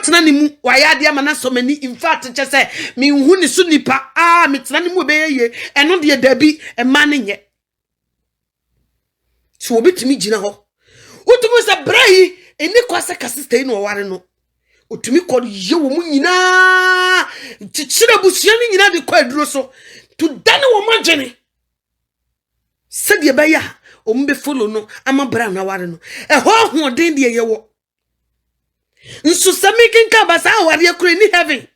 watena ne mu wayade ama na somani in fact che say me hu ni so nipa metena ne mu be ye eno de dabi ema ne nye so obetimi gina ho utumi se brai eni kwase kasiste no ware no utumi kɔ ye wo mu nyina chichira busua ni nyina de kɔ aduro so to dane wo magene se de be ya ombe follow no ama bra na ware no ɛhɔ hoɔden de ye wo nso samikin ka basa aware akure ni heaven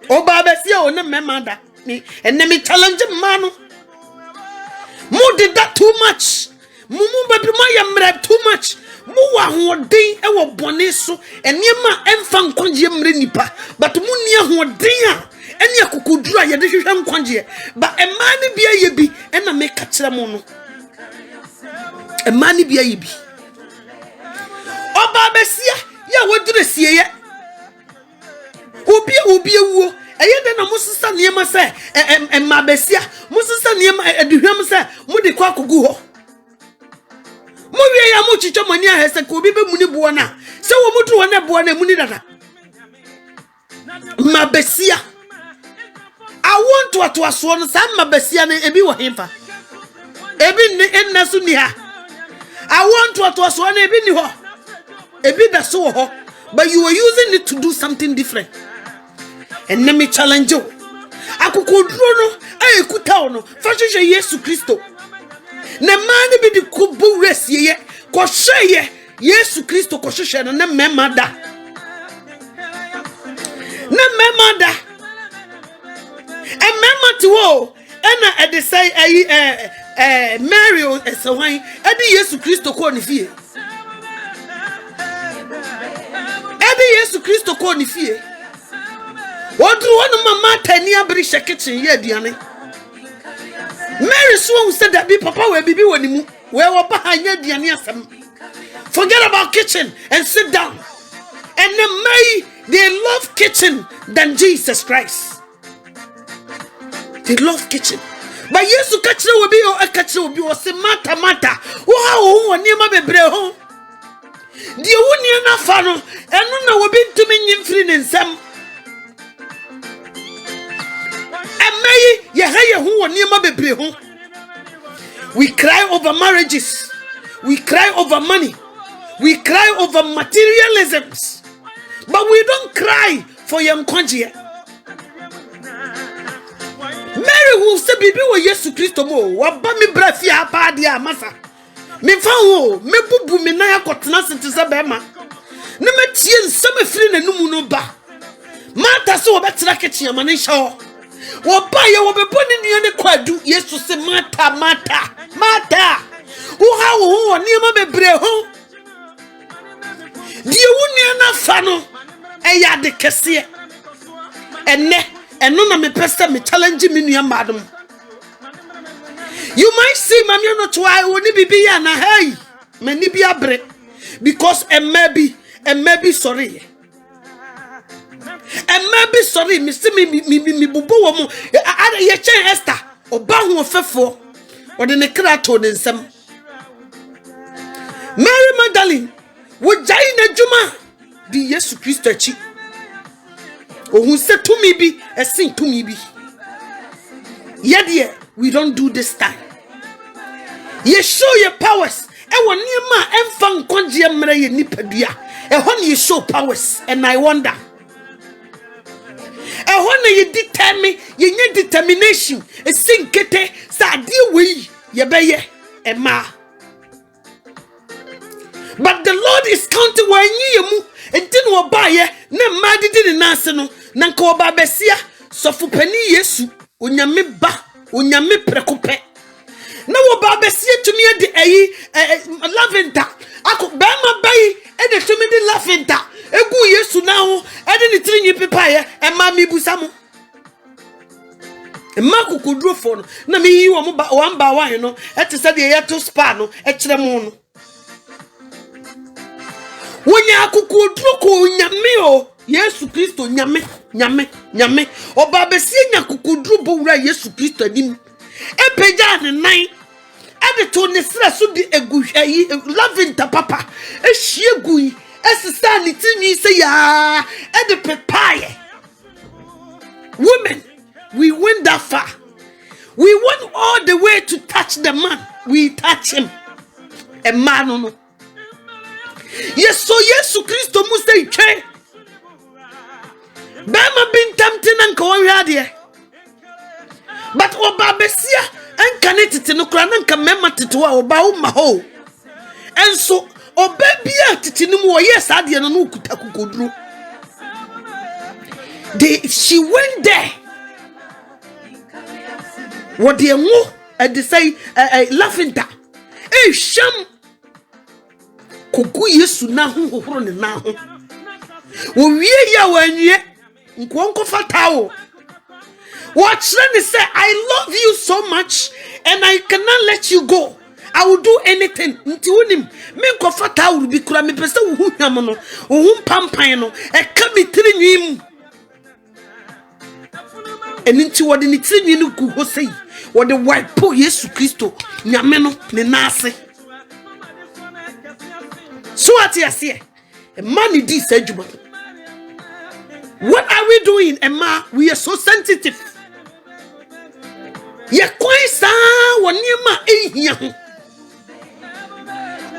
oba besia one memada me enemy challenge man mo did that too much mumu baby my too much mo wa hoden e wo bone so enema emfa nkwagye mre nipa but mo nia hoden a ene akokoduru a ye de hwehwe nkwagye ba emane bia ye bi ena me ka kire mo no emane bia ye bi oba besia ya wodure sie ye obi ewuo eyede na musisa niema se emma besia musisa niema aduhwam se mudi kwa kogu ho mo wie ya mo chicho mani a hese ko obi be muni bo na se wo mutu wo na bo na muni dada ma besia I want to aso no sa ma besia na ebi wo hemfa ebi ni enna so ni ha I want to aso na ebi ni ho ebi da so ho but you were using it to do something different. And let me challenge you. Akokoduro no ayekuta no fashion Yesu Kristo. Na mani bi di kubu resi ye ko hweye Yesu Kristo ko hwehwe no na memada. Na memada. E memati wo ena e de say Mary esewan e di Yesu Kristo ko ni fie. E di Yesu Kristo ko ni fie. Odru wonu mama tani abri kitchen ye aduane Mary so said that be papa we bibi woni mu we wo ba hanya aduane asem. Forget about kitchen and sit down. And they love kitchen than Jesus Christ. They love kitchen. But Yesu kachire obi o akachire obi o se mata wo ha wo woni ma bebre ho die woni na fa no eno na obi ntumi nyimfiri ne nsam. We cry over marriages. We cry over money. We cry over materialisms. But we don't cry for young Nkwa. Mary will say, "Bibi wo Yesu Kristo mo. Waba mi brafi apa dia masa. Me fa wo me bubu me na yakotena sentese bema. Ne metie nsem afiri nanum no ba. Mata so obetena kitchen amane hya. Obaya obeboni nuane kwadu Yesu se mata wo ha wo niema bebre ho die wunia na fa no eya de kese eno na me pesa me challenge me nua madam. You might see Maame Anokyewaa woni bibi ya na hey mani bi abre because maybe sorry. And maybe sorry, Mr. Me bubo woman. Ye chen Esther. Oba hu ofefo. Or the nekrato den sem. Mary Magdalene. Wo jai na juma. Di Yesu Kristo achi. Ohun se to me bi. Esin to me bi. Yet we don't do this time. Ye show your powers. E wo niema emfa nkwagye mra ye nipadua. E ho ne ye show powers. And I wonder. Ehona ye determination esinkete sa ade we ye beye ema. But the Lord is counting wanyi yemu enti no ba ye na ma didi ne nase no na nka oba besia sofu pani Yesu onyame ba onyame prekope na wo ba besia tumi de laventa akọ ba ma bayi e de tumi de laventa egu Yesu na ho ede ni tiri nyi pepaye e ma mi busamo e ma kokoduro fo no na mi yi wo mo ba wan ba wan no e te se de ye to spa no e kire mo no wonya kokoduro ko nyame o Yesu Kristo nyame oba besie nya kokoduro bo wura Yesu Kristo anim e peja ne nan to ne sra so di egu hwayi lavender papa ehie gui esisa ne timi se ya e de pepaye. Women, we went that far. We went all the way to touch the man. We touch him. A man no. Yes, so Yesu Kristo mu say twe. Bema bin tempting and ko here. But oba besia enka tete no kra nanka mema tete wa oba wo ma ho. Enso oba bia tete no mu yes ade no no kuta kokoduro. She went there. What the mo they say lavender. Sham kogu Yesu na ho hohoro ne na ho. Wo wie ya wanwie nkonko fatawo. Watch them say, I love you so much and I cannot let you go. I will do anything. Until him, me kofata will be kura me pesa wu nyamono, wu pampan no, e ka mi tiri nwim. Enti wode ni tiri nwi no gu ho sei. Wode wipe po Yesu Kristo nyame no ne nase. So what you say? A man is this ejuma. What are we doing, Emma? We are so sensitive. Ye kwai sa woniema ehia ho.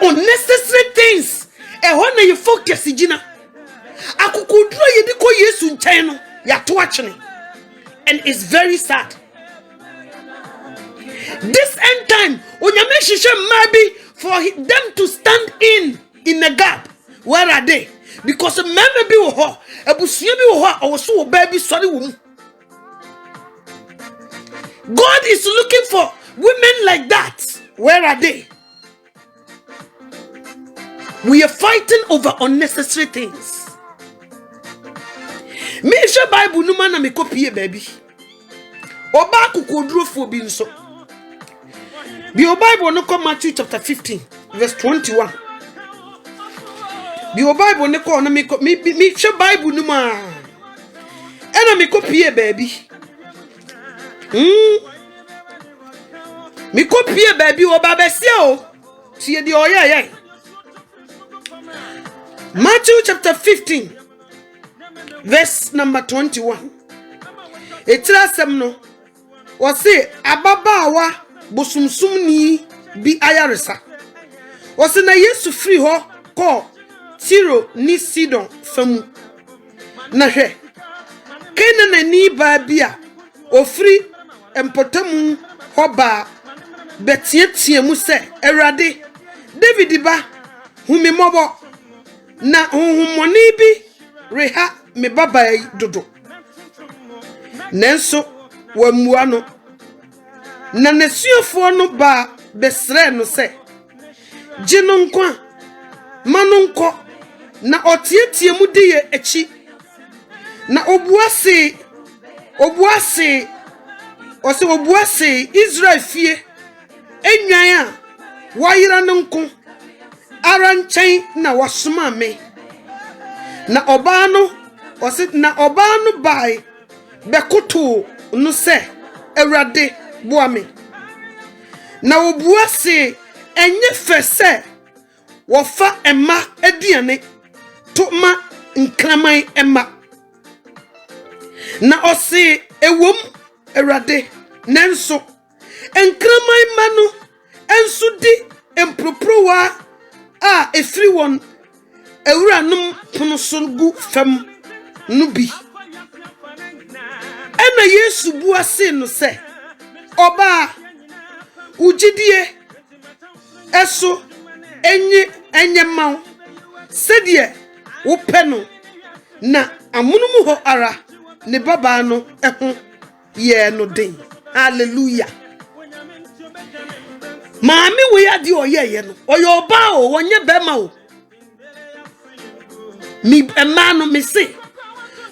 Unnecessary things. Ehona you focus gina. Akukudro ye di ko Yesu nchen no ya to achene. And it's very sad. This end time, onyame hihye maybe for them to stand in the gap. Where are they? Because men be wo ho, abusua bi wo ho a oso wo ba bi sori wo mu. God is looking for women like that. Where are they? We are fighting over unnecessary things. Me share Bible no man na me copy baby. Oba kukoduro fo bi nso. Bi o Bible no come Matthew chapter 15 verse 21. Bi o Bible ne ko na me share Bible no ma. E na me copy baby. Me copy baby o baba sia o. Tie di oye. Matthew chapter 15 verse number 21. Etrasem no o se ababawa bosumsumni bi ayaresa. O se na Yesu free ho ko Tiro ni Sidon famu. Na hwe kena na ni ba bia ofri empotamu hoba betietie mu se Awurade David ba humi mobo na honhomoni bi reha me baba dodo nenso wamua no na nesuafo no ba besre no se gino nkwa manonko na otietie mu de echi na obuase Israel fie enwan a wayira nko aranchen na wasoma me na oba no bai bekoto no se Awurade boa me na obuase enye fese wofa emma aduane to ma nkraman emma na ose ewom Awurade nenso enkraman ma no enso di emproprowa a efri won ewuranum pono so gu fam no bi ena Yesu buase no se oba ugidie eso enye maw sedie wo pe no na amunum ho ara ne baba no eho ye no den. Hallelujah. Maame we adi oyeye no oyo ba o wonye bema o mi ema no me se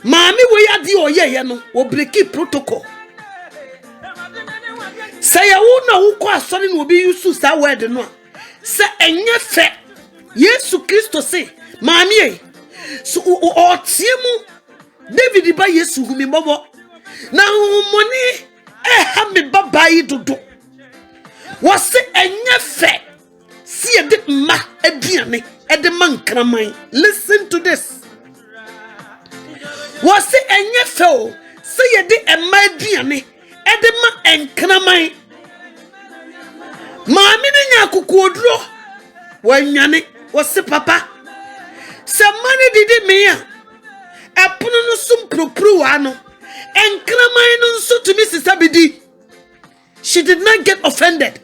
maame we adi oyeye no wo breaki protocol say ya wo na wo kwa asori no obi yusu sa word no se enye fe Yesu Kristo se maame e so otiemu David ba Yesu humi bobo na money ha me baba yi dodo wose enye enye fe si ye de ma aduane e de man kraman. Listen to this. Was se enye fe o si ye de ema aduane e de ma enkraman. Maame ne nya kokoduro wanyane wose papa se mane didi me a epono no sum propru wa no enkraman no nso to me sisabidi. She did not get offended.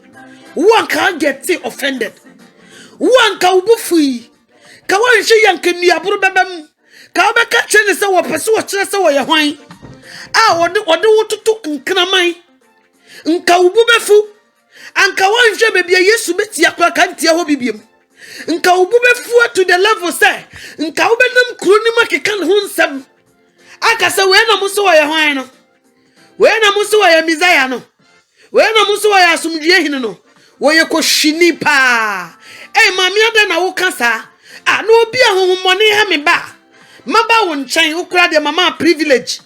One can't get offended. One can bufui. Kawan she yanke nuaburu bebem. Ka obeka chene se wo pese wo kire se wo ye hwan. Ah ode wotutu nkraman. Nka ubu befu. Anka wan hwe bebia Yesu betia kwa kantia ho bibiem. Nka ubu befu to the level say. Nka ubenam kuro ni makekan ho nsem. Aka se we na muso wo ye hwan no. We na muso wo ye Messiah no. We na muso wa ya sumdie hine no wo ye ko hwini pa maame ada na wo kasa na obi ahonhommone ha me ba maba wo nchen wo kura de mama privilege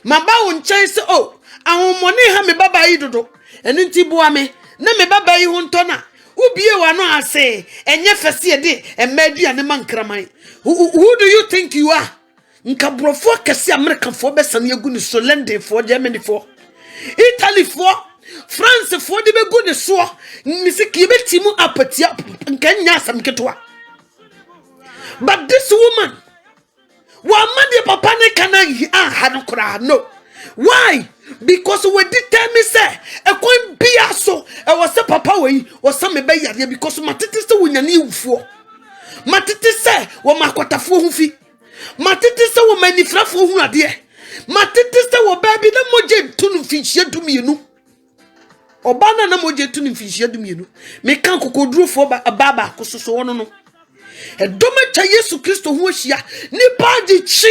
maba wo nchen se ahonhommone ha me baba yi dodo eni nti boa me na me baba yi ho ntona ubie wa no ase enye fese de emaduane mankraman. Who do you think you are? Nkabrofo kase Americanfo besane egu ni Solende for Germany for Italy for France for the be good so misiki betimu apatia nkanya asam ketwa. But this woman wa made papa ne kana ha kra no. Why? Because we determine say ekwan bia so e was papa we was some be yare because matete se wonyane wufuo. Matete se wo makwatafo hu fi. Matete se wo manifrafo hu ade. Matete se wo baby na moje tunu fi hia dumienu. Obana na moje tunu mfinhia dumienu me kan kokoduro fo baba kososo wono no edoma cha Yesu Kristo ho hia ni baadi chi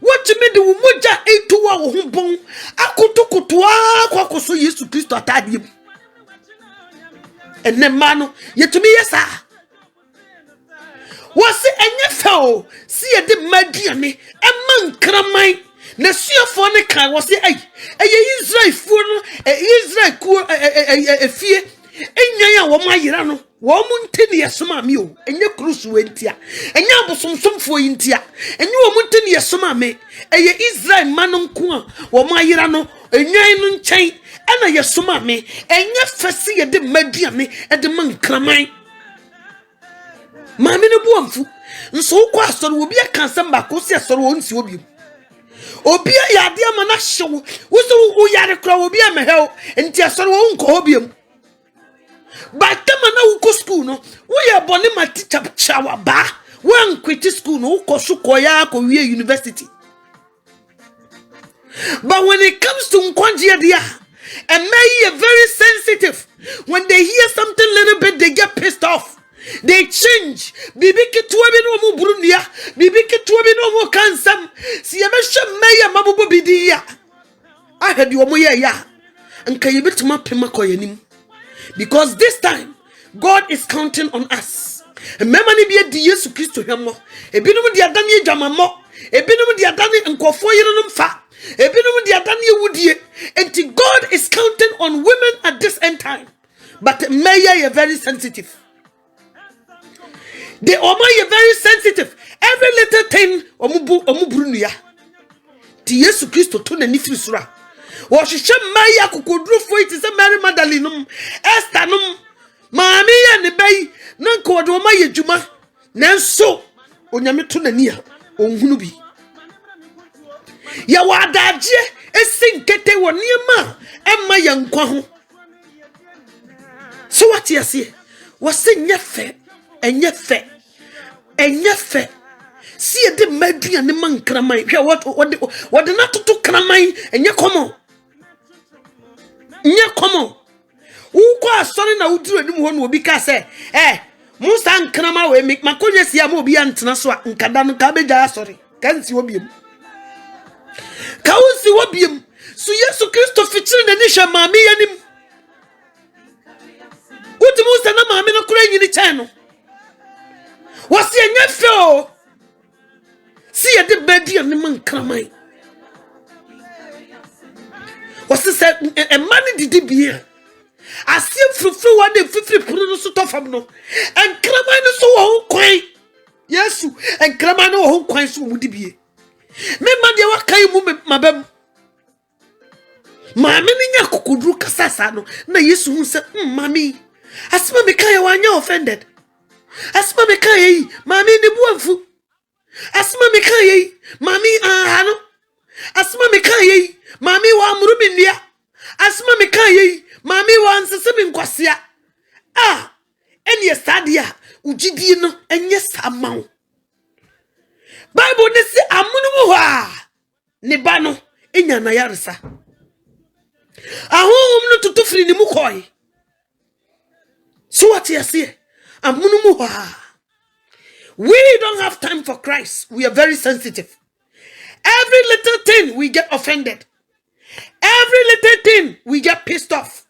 wotime de wo moja etuwa wo ho bon akotokotoa kwakoso Yesu Kristo atadie enne ma no yetumi yesa wose enye feo si ye de maduane emma nkraman na suafo ne kan wose Israel fu no Israel ku efie enyan a wo mayira no wo mu ntini yesoma me o enye krusu wentia enye abosomsomfo yintia enye wo mu ntini yesoma me Israel manonko a wo mayira no enyan no nchen na yesoma me enye fese ye de maduane de mankraman. Maame ne buamfu nso kwa asoro obi akansam ba ko se asoro wonsi obi Obia yade amana hyew wo wo yare kra obi amehel enti asoro wo nko obiem batama na wo ko school no wo ye bone ma teacher chawa ba wo quit school no wo ko sukoya ko wie university. But when it comes to nkwanjia dia and may are very sensitive. When they hear something little bit they get pissed off. They change. Bibi kitwa bi no mu burunia. Bibi kitwa bi no mu kansam. Si yemehwe meya mabubo bidiya. Ahedi wo moye ya. Anka yebetuma pema koyanim. Because this time God is counting on us. Remember ni bi di Yesu Kristo hwemo. Ebinom di adane adwamamo. Ebinom di adane nkofo yerenom fa. Ebinom di adane ewudie. And God is counting on women at this end time. But meya are very sensitive. They are very sensitive. Every little thing omuburunuya. Ti Yesu Kristo to na nifiri sura. Wo hwehwe maya kokoduro fo iti se Mary Magdalene num, Esther num, maame ya ne bai na nkodo ma yedwuma. Nanso onyame to na nia onhunu bi. Ya wadaje esinkete wo niema emma ya nkwa ho. So what you say? Wo se nyefe enye fe si e de maduane mankraman hwe what de not to kraman enye komo wo kwa asori na uduru anim ho no obi ka se musa nkrama we makonya sia ma obi antena so nkada no ka beja asori kan si obiem ka wo si obiem so Yesu Kristo fitiri na ni hwe maame yanim uti musa na maame no kura nyini chan no wasi enye feo si ye de bedi ne mankraman wasi se e mani didi bia asie frufru wa de fifiri puru no so fam no enkraman no so wo kwan yesu enkraman no wo kwan so mu dibie me ma de wakai mu mabam maame ni nya kokudru kasasa no na yesu hu se mami asma me kai wanya offended asma me kai mami ni buanfu asma me kai mami no asma me kai mami wa amuru bindia asma me kai mami wa nsese me nkwasea eni sadia ugidie no enye samaw Bible ne se amunu mu ho ne ba no enya na yaresa ahom no tutufri ni mu koi so what you say amunu mu ho we don't have time for Christ. We are very sensitive. Every little thing we get offended. Every little thing we get pissed off.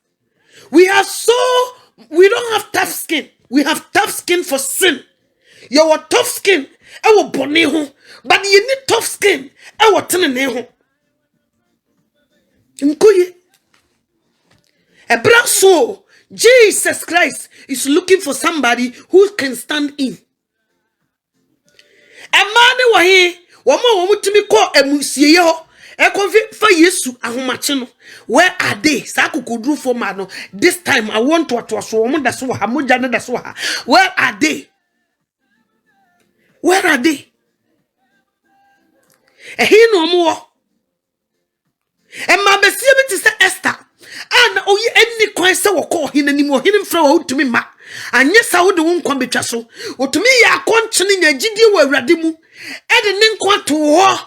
We don't have tough skin. We have tough skin for sin. You have tough skin. But you need tough skin. So Jesus Christ is looking for somebody who can stand in. Emane wa he wo mutumi ko emusie ho ekonfi fa Yesu ahomache no where are they sa kokodru for ma no this time I want to so wo da so ha moja ne da so ha where are they he no mo emma besie bi ti se Esther and oyi enni kwan se wo ko hinani mo hinin fra wo tumi ma anye sa wo de wo nkwa betwa so otumi ya akonchene nya Gyidie wo awurade mu e de ne nkwa to ho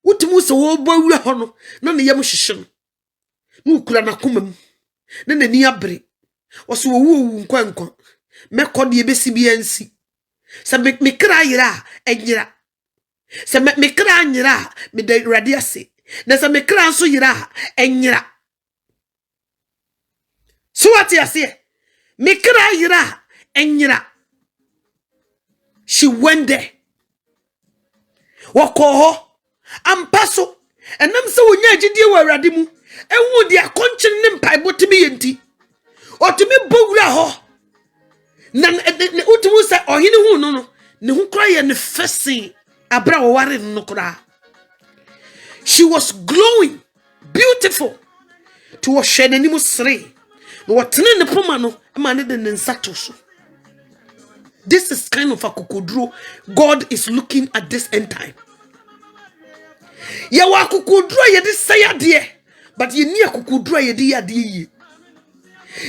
wotumu se wo bo awura ho no na ne yam hyehye no na ukura na komam na nani abre wo so wo wu nkwa mekode ebesi bi ansi se me kra yira enyira se me kra anyira me de awurade ase na se me kra nso yira enyira so what you say Mikra yira enyira. She went there. Wako ho ampaso enam se wonya Gyidie wo awurade mu enwu dia konchen ne mpaibo timi yenti otimi bogura ho na utumu se ohini hu no ne hu kra ye ne fesi abra wo ware no kra. She was glowing, beautiful to wo hwe nani mu sere. What ne poma no ma ne de nsato so. This is kind of a kukodro God is looking at this end time. Ya wa kukodro ye de sayade but ye ni kukodro ye de yade yi.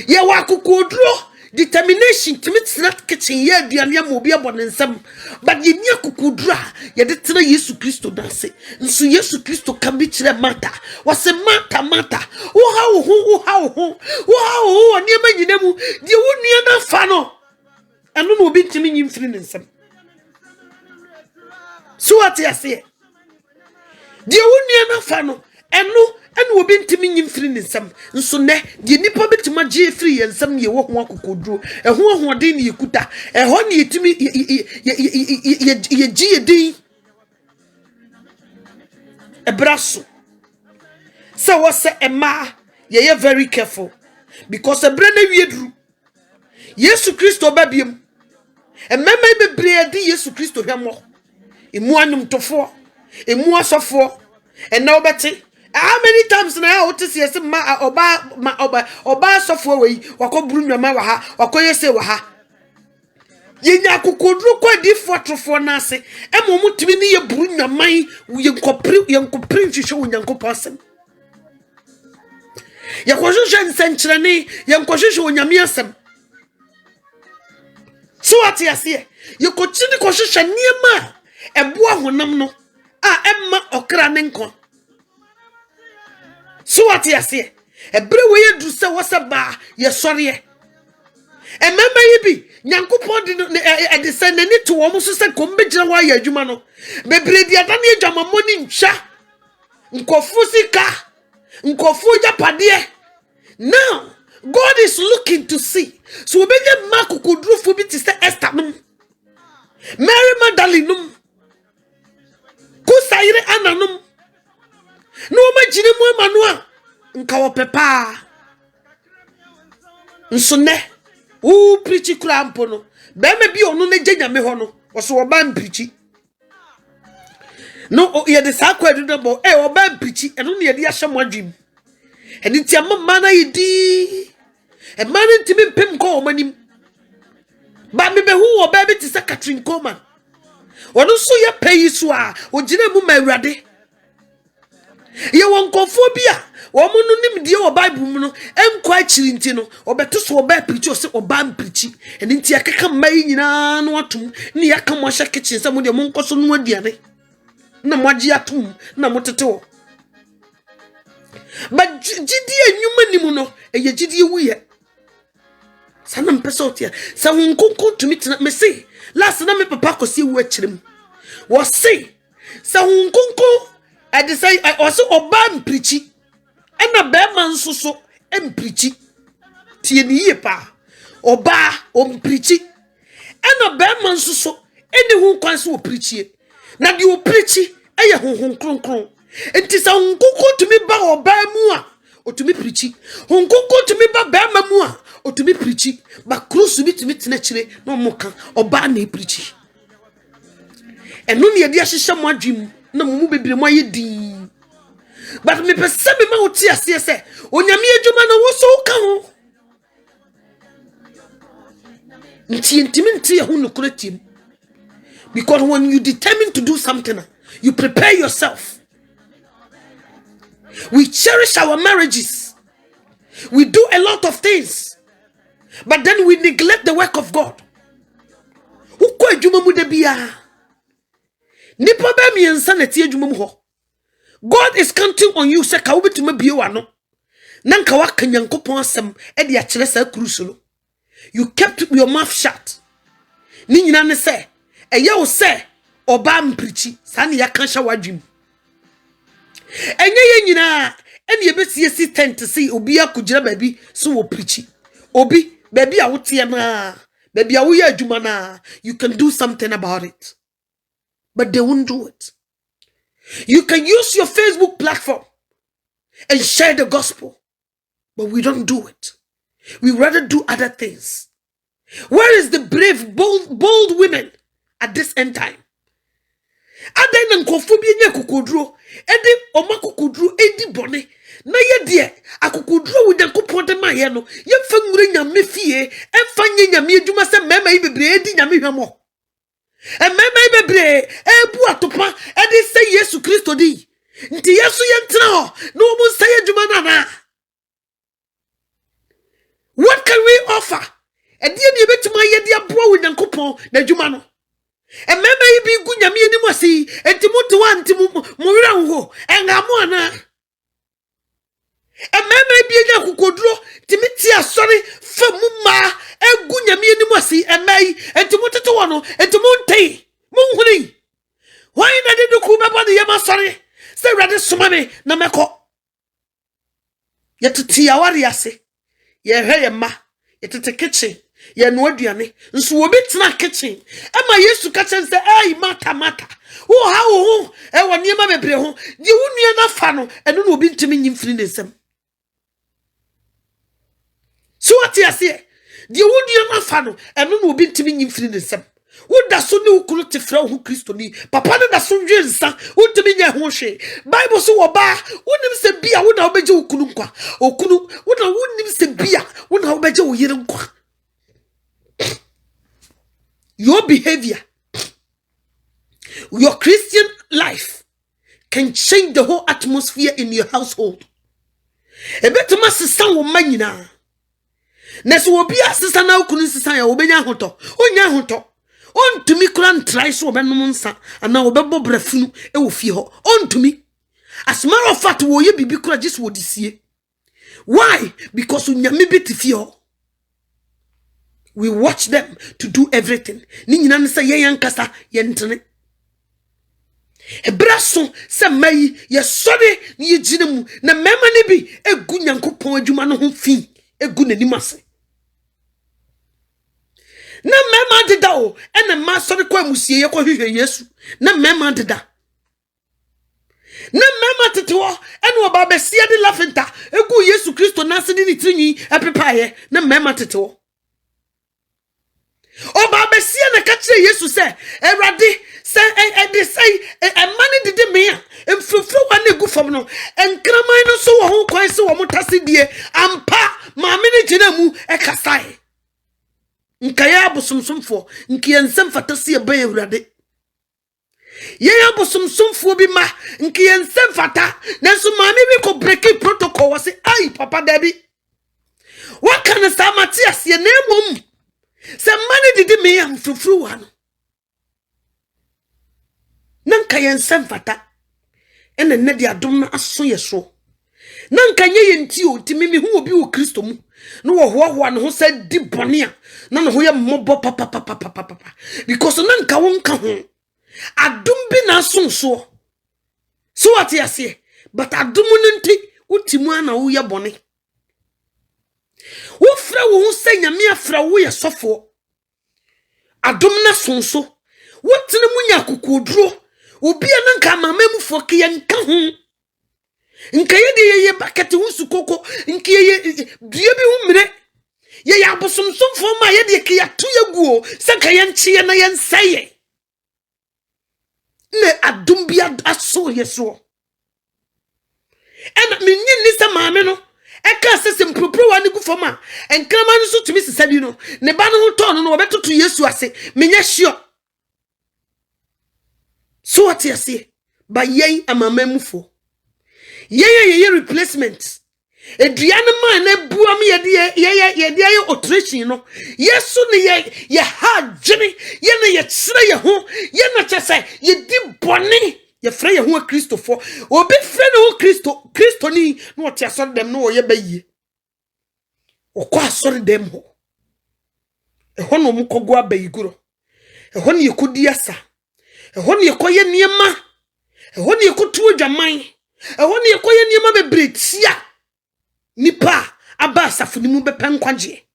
Ya wa kukodro determination timi snătched ye aduane ya mo bi abonensam but ye ni kukodro ye de tena Yesu Kristo danse. Nso Yesu Kristo kan bi kire Martha. Wase Martha wo ha wo ni ma nyina mu de wo nua na fa no eno no obi ntimi nyimfiri nsam. So what you say de wo nua na fa no eno obi ntimi nyimfiri nsam. Nso ne de nipa betima gye free nsam ne wo ho akokoduro eho ahoden ne yekuta eho ne yetimi ye gye din ebraso. So what say Emma ye very careful because a brand na wiedru Yesu Kristo babiem emema bebre di Yesu Kristo hwemo emu anum tofo emu asofo and now beti how many times na o tisi ese ma oba asofo we wakoburu nwama wa ha wakoyese wa ha yenya kokodru kwa di fotrofo na ase emo mutimi ni ye buru nwaman ye nkopri nhwehwe onyankopɔ asem ya kwahwehwe nsenkyerene ye nkwahwehwe onyame asem. So what you say you kochini kwahwehwe niema eboa honam no emma okra ne nkwa. So what you say ebre we yedru se wasaba ye sɔre emema yibi nyankopɔ de se nani to wo so se kombegyina wa ya adwuma no bebre dia da ne adwamamɔ ni ntwa nkofu sika nkofu japade. Now God is looking to see so obenye makukudru fu bi ti se Esther num Mary Magdalene num kusayire ananum no magine mu amanu a nka wo pepa nso ne wo preach kura mpo no be ma bi onu na gye nyame ho no wo so oba mpreach no ye de sa kwadu na bo oba mpreach eno ne ye de ahye mo adwim eni ti amama na yidi e man ntimi mpem ko o manim ba me be hu oba bi ti se Catherine Coleman ono so ye payi so a ogina mu ma awurade ye won kofobia wo mu no nim die o Bible mu no Nkwa akiri nti no obeto so oba preach o se oba mpreach eni nti akeka mai nyina no atum ne yaka mo hye kitchen se mo de mo nkoso no aduane na mo agi atum na mo tetewo ba Gyidie enwuma nimu no eye Gyidie wuye sana mpesa otia sa hunkunku tumi tena me say last na me papa kosi wu akirem wo say sa hunkunku I decide I also oba mpreach ena be man so mpreach tie ni ye pa oba o mpreach ena be man so eni hu kwan so preach na di o preach eye honhon kronkron enti sa hunkunku tumi ba oba mu a otumi preach hunkunku tumi ba be ma mu a otumi preach ba cruise bi tumi tena kire no moka oba na preach enu ne ye ahyehyɛ mo adwim na mo bebre mo ayedin but me pese me ma oti ase se onyame adwuma na wo so ka ho ntimi ya hu nokura tim because when you determine to do something you prepare yourself. We cherish our marriages, we do a lot of things, but then we neglect the work of God. Uko adwuma mu da bia nipa ba mi ensa na tie adwuma mu ho. God is counting on you say ka wo betuma bie wa no na nka wa kanyankopon asem e de a kire sa cruise no. You kept your mouth shut. Ni nyina ne say eye wo say oba mprichi sa ne ya kan hya wadwim enye ye nyina ene ye besie si tent si obi akugire baabi so wo preach obi baabi a wote na baabi a wo ye adwuma na you can do something about it, but they won't do it. You can use your Facebook platform and share the gospel, but we don't do it. We rather do other things. Where is the brave bold women at this end time? Adan nan kofobi nya kokodro edi omakokodro edi bone na ye de akokodro wo Nyankopon de ma ye no ye fa nwure nyame fie emfa nye nyame adwuma se mema yi bebre edi nyame hwemo mema yi bebre ebu atopa edi se Yesu Kristo di nti Yesu ye ntena ho na wo mu se adwuma na what can we offer edi e betima ye de abo wo Nyankopon na adwuma no mema yi bi gu nyame ani mo sei enti muto antimu mo wira ho engamo ana mema bi nya kokodro timiti asori fa mu ma egu nyame ani mo sei emai enti mutete wo no enti muntai munhuni why na de ku baba de yema sori se rade soma me na meko yetete yawari ase ye hwe ye ma yetete kitchen ye no aduane nso wo betena kitchen ema Yesu ka chen se ai mata wo ha wo e wo niema bebre ho di wo nua na fa no eno no obi ntimi nyimfiri nsem so ati ase di wo nua na fa no eno no obi ntimi nyimfiri nsem wo da so ne ukuru te fra ho Kristo ni papa ne da so dwe nsa wo ntimi nya ho hwe Bible so wo ba wo nim se bia wo na wo beje okunu nkwa okunu wo na wo nim se bia wo na wo beje wo yire nkwa. Your behavior, your Christian life can change the whole atmosphere in your household. A better master wo manyina. Nesu obi asisa na okunu sisa ya obenya hoto. Onya hoto. Ontumi kura ntrai so obenom nsa ana obebo brafunu e wo fie ho. Ontumi. As a matter of fact wo ye bibi kura just wo disie. Why? Because unyame beti fie ho. We watch them to do everything. Ni nyina nsa ye yankasa ye ntene. Ebraso se mai ye sode ni ye ginemu na mema ne bi egu Nyankopon adwuma no ho fi egu nanim ase. Na mema deda o ena ma sode kwa musie ye kwa hwehwe Yesu na mema deda. Na mema tetewo ena oba besia de lafenta egu Yesu Kristo na ase ni trinyi epepaye na mema tetewo. Oba besia na ka kire Yesu se Awurade se de say emane didi me a emfrufru wa na gu fam no enkraman no so wo ho kwan se wo motase die ampa maame ne gina mu ekasai nkaya abosomsomfo nkiye nsem fatase e ba Awurade ye abosomsomfo bi ma nkiye nsem fata nanso maame bi ko break protocol wase ai papa dabi wakana sa Matias ye na emom se mane didi me am frufru wa no nanka ye nsem fata ene ne de adom na aso ye so nanka ye nti o ti mimi hu obi wo Kristo mu no wo hoahoa no ho se di bone a na no ho ye mobo papa because nanka wonka ho adom bi na sonso so what you say but adom no nti utimu ana wo ye bone wo fra wo se nyame afra wo ye sofo adom na sonso wo tene mu nya kokoduro obi nanka mamam fo ke nka ho nka ye de ye bucket wusu koko nka ye dua bi humre ye ya bosomsomfo ma ye de ke ya to ye guo se ka ye nche na ye nseye ne adom bi aso ye so ena menyi ni se maame no eka sese mpropro wa ne gu foma enkrama no so tumi sesa bi no ne ba no ho ton no obetoto Yesu ase menya hio so what you say ba yen amamamufo ye replacement eduane man na buam ye de operation no Yesu ne ye ha dwene ye ne ye kire ye ho ye na chese ye di bone ye frɛ ye ho Kristofo obi frɛ ne ho Kristo ni no what asɔre dem no ye bayi okɔ asɔre dem ho ho no mu kogo abayiguro ho ne yekodi asa ho ne yekoye niema ho ne yekotu adwaman ho ne yekoye niema bebretia nipa aba asafo ni mu bepa nkwaje.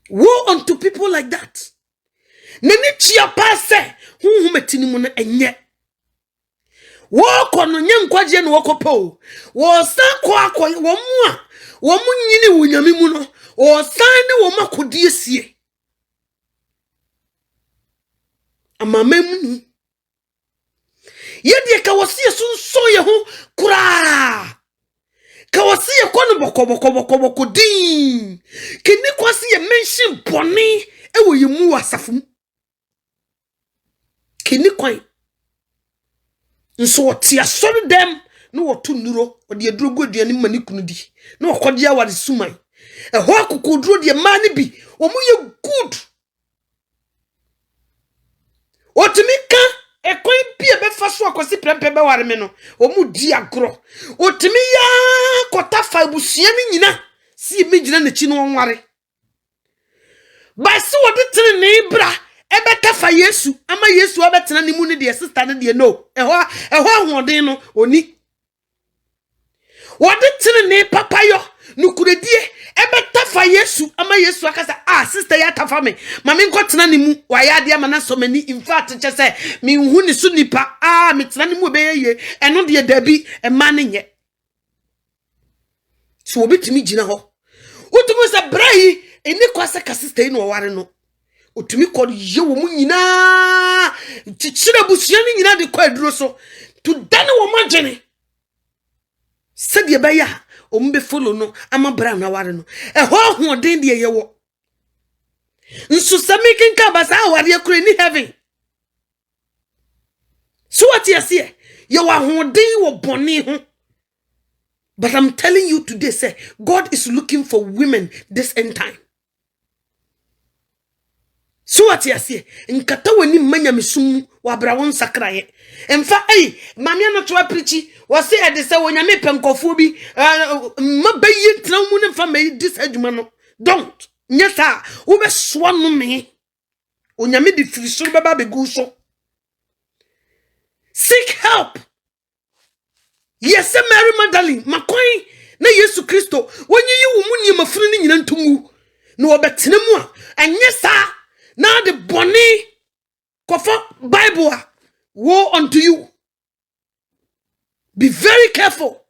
Woe unto people like that. Neni chia pase hu metini mu no enye. Wo kono nye nkwaje no wokopo. Wo san kwa wo mu a wo mu nyini wo nyame mu no. Wo san ne wo makodie sie. Amamemu yedi ka wasi sunso ye ho kura ka wasi ye kono boko din kini kwasi ye mention boni e wo ye mu wasafum kini kwan nso oti asori dem no wotu nuro odi aduro goduane mani kunu di no okodi awade suman e ho akukuduro de ma ne bi omu ye good otimika ekwan bia be fa so akosi prempe be ware me no omu di agro otimi ya kota fa abusua ni nyina si me gina na chi no wonware ba si wodi tene ne bra ebe ka fa Yesu ama Yesu obetena ni mu ne de sister ne de no eho ahoden no oni wodi tene ne papa yo nukuredie ebe tafa Yesu ama Yesu akasa sister ya tafa me mame nkotena ni mu waya de ama na so mani in fact che se me hu ni so nipa me tena ni mu be ye eno de dabi e ma ne nye so obitimi gina ho utumu se brai eni kwase ka sister no ware no utumi kɔ ye wo mu nyina chichira busua ni nyina de kɔ aduro so to dane wo magene se de ba ya ombe follow no ama bra na ware no ho hoden de ye wo nso samikin ka basa aware akure ni heaven so what you see ye wa hoden wo boni ho. But I'm telling you today, say God is looking for women this end time. So what you say? Nkata wani manya misum wa brawon sakraye. Emfa Maame Anokyewaa preachi was say de say wonyame penkofo bi mabayi tran mu ne mfa mai dis adwuma no. Don't. Nyesa wo be so no me. Onyame di firi baba begu so. Seek help. Yes, Mary Magdalene, Makoi, na Yesu Kristo, when you wuni mafuni ni nyina ntumu, no obetene mu a, enye sa, na de boni, kofa Bible, woe unto you. Be very careful.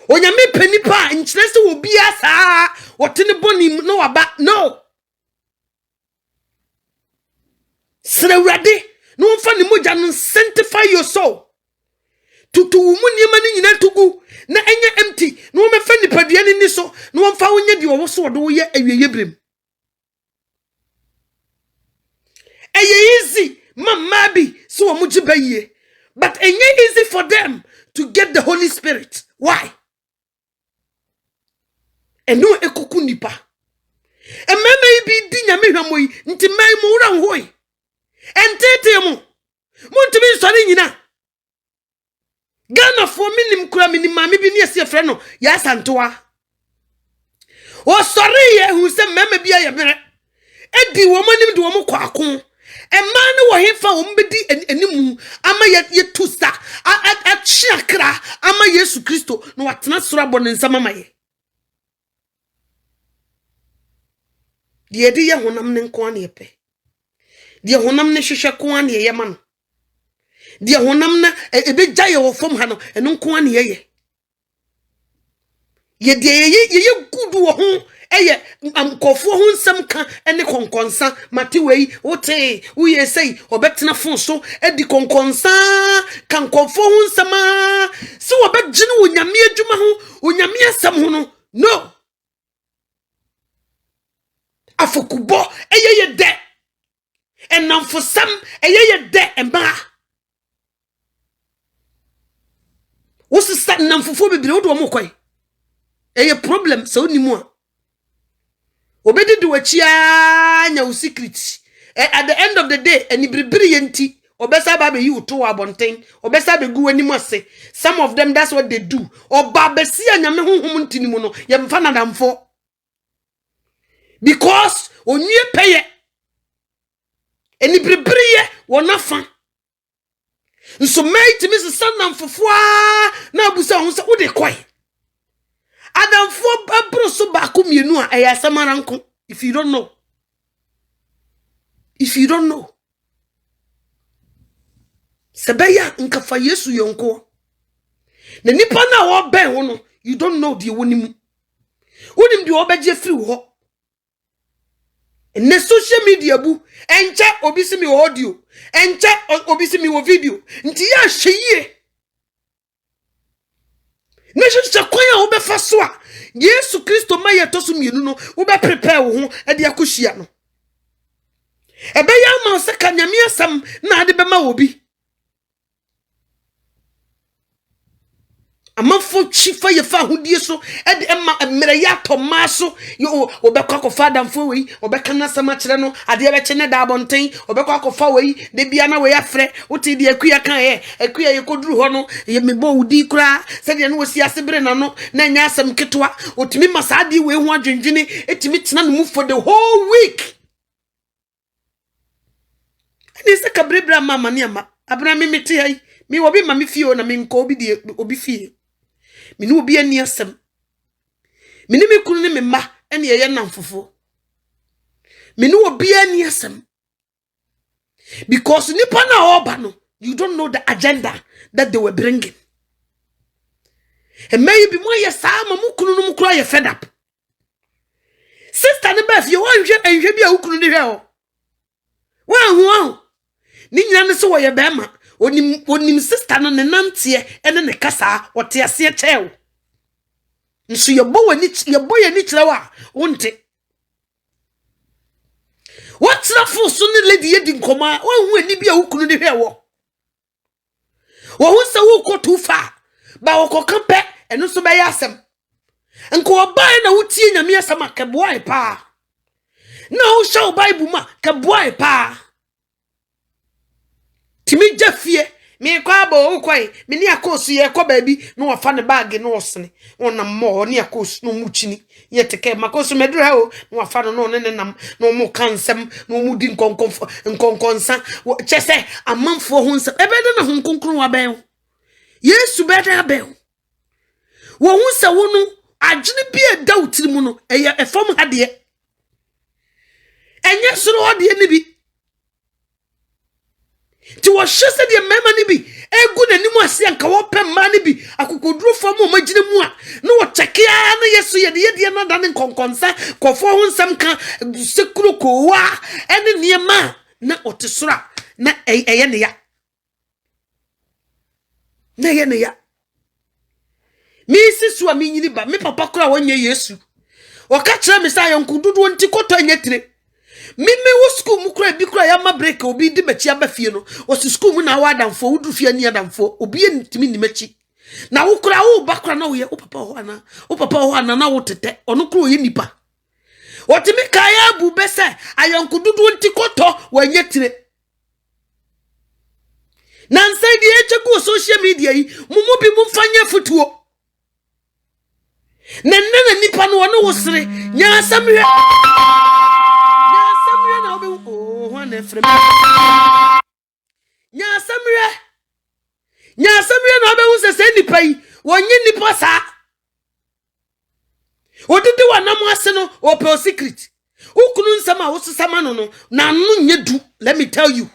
onyame panipa nkyerɛ sɛ obi asa wote ne boni no waba no srewrade no mfa ne mogya no sanctify your soul tutu mu niema ne nyina tugu na enye empty no me fa nipadua ni so no mfa wonye de wo so wo de wo ye awieye brem eye easy mama bi so wo muji baye but enye easy for them to get the Holy Spirit. Why? And no ekoku nipa ememe bi di nyame hwamo yi nti mai mu wura nhoi entete mu muntimi nsori nyina Ghana for minim kura minim mame bi ne ese frɛ no ya santoa o sorry ye hu se meme bi aye bere edi wo manim de wo mo kwako emma ne wo hefa wo mbedi animu ama ye tusa a chiakra ama Yesu Kristo no watena soro bɔ ne nsama maye de ye honam ne nko ane epe de honam ne hwehwe ko ane ye ma no de honam na ebegya ye wo fom ha no eno nko ane ye de ye gudu wo ho eye amkofo ho nsem ka ene konkonsa mate wei wote uye sei obetena fon so edi konkonsa kan konfo ho nsema se obegine onyame adwuma ho onyame asem ho no afokubo ye de enamfosam ye de emba wo se sa namfofo bibire wo do mo kwai eye problem so ni mu a obedi do achia nya wo secret at the end of the day ani bribiri yenti obesa ba be yi uto abonten obesa be gu animu ase some of them that's what they do oba besi anyame honhom ntini mu no ye mfa nadamfo because onye peye ani bribiri ye wonafa nso mate mi sanam fofoa na abusa ho se wo de kwai adamfo abro so ba ko mienu a eya samaranko if you don't know sebeya nkafa Yesu yonko na nipa na wo ben ho no you don't know the wonimu wonim de obegye free ho ne social media bu enche obisi mi audio enche obisi mi video nti ya hweye ne hwehwe kwan a wo befa so a Yesu Kristo ma ye toso mienu no wo be prepare wo ho e de akohia no ebe ya ma se kanyame asam na ade be ma wo bi amafo chifa ye fa hodie so e de ma emere ya toma so yo obekwa ko father mfo we obeka na sama kire no ade be kye ne da abonten obekwa ko fa we de bia na we afre wote de akua kan akua ye koduru ho no ye mebo wudi kura se de no wosi asebere na no na nya asem ketwa otimi masade we hu adwendwene etimi tena no mu for the whole week ani se kabrebra mama ne ama abra me mete ai mi obi ma me fie o na me nko obi de obi fie mi ni obi ani asem mi ni me kunu ne me ma ene ye namfofo mi ni obi ani asem because nipa na oba no you don't know the agenda that they were bringing and maybe mo ye sa ma mu kunu no mu kura ye fed up sister ne ba fie wan hwe enhwe bi a wo kunu ne hwe o wan hu ni nyina ne so wo ye ba ma onim sister no ne nante ene ne kasa wote ase chew nso ye bo ye ni kirewa wonte what's for so ne lady ye di nkoma wan hu ani bi a wukunu ne hwe wo hu se wo ko too far ba wo ko kampe eno so be ya asem nko obai na wutie nyame asem akeboa pa na wo show bible ma keboa pa timi jafie me kwa bo kwai me ni akosu ye kwa baabi no wafa ne bag no osene wona mo ni akosu no muchini ye teke makosu medura ho no wafa no ne nam no mu kansem no mu di nkonkonsa chese amanfo ho nsem ebede na ho nkonkron wa ben Yesu bede aben wo hu se wo no agene bi eda utiri mu no eye efom hade enye soro hade ni bi ti wo hwese de mema ni bi egu n'anim ase anka wo pem ma ne bi akokoduro fam o magine mu a no wo cheke a na yesu ye na da ne konkonsa kofo ho nsam ka sekuro kowa ene niema na otesora na eye ne ya na ye ne ya mi sisu a mi nyini ba mi papa kura wonye yesu o ka kire mi sa yonkududu nti koto anyetire Mimi wo school mu kura bi kura ya ma break obi di mechi aba fie no wo school mu na wa adamfo wo duru fie ni adamfo obi entimi ni mechi na wo kura wo ba kura na wo ye wo papa ho ana na wo tete ono kura ye nipa otimi kaya bu bese ayonkududu ntikoto wanyetire na nsai di echegu social media yi mumu bi mu mfanya futuo na nipa no wo sere nya asamre na obi oh na frem nya asamre na obi hu se nipa yi wonye nipa sa odidi wanam ase no open secret ukunu nsama wo sesama no na anu nyedu let me tell you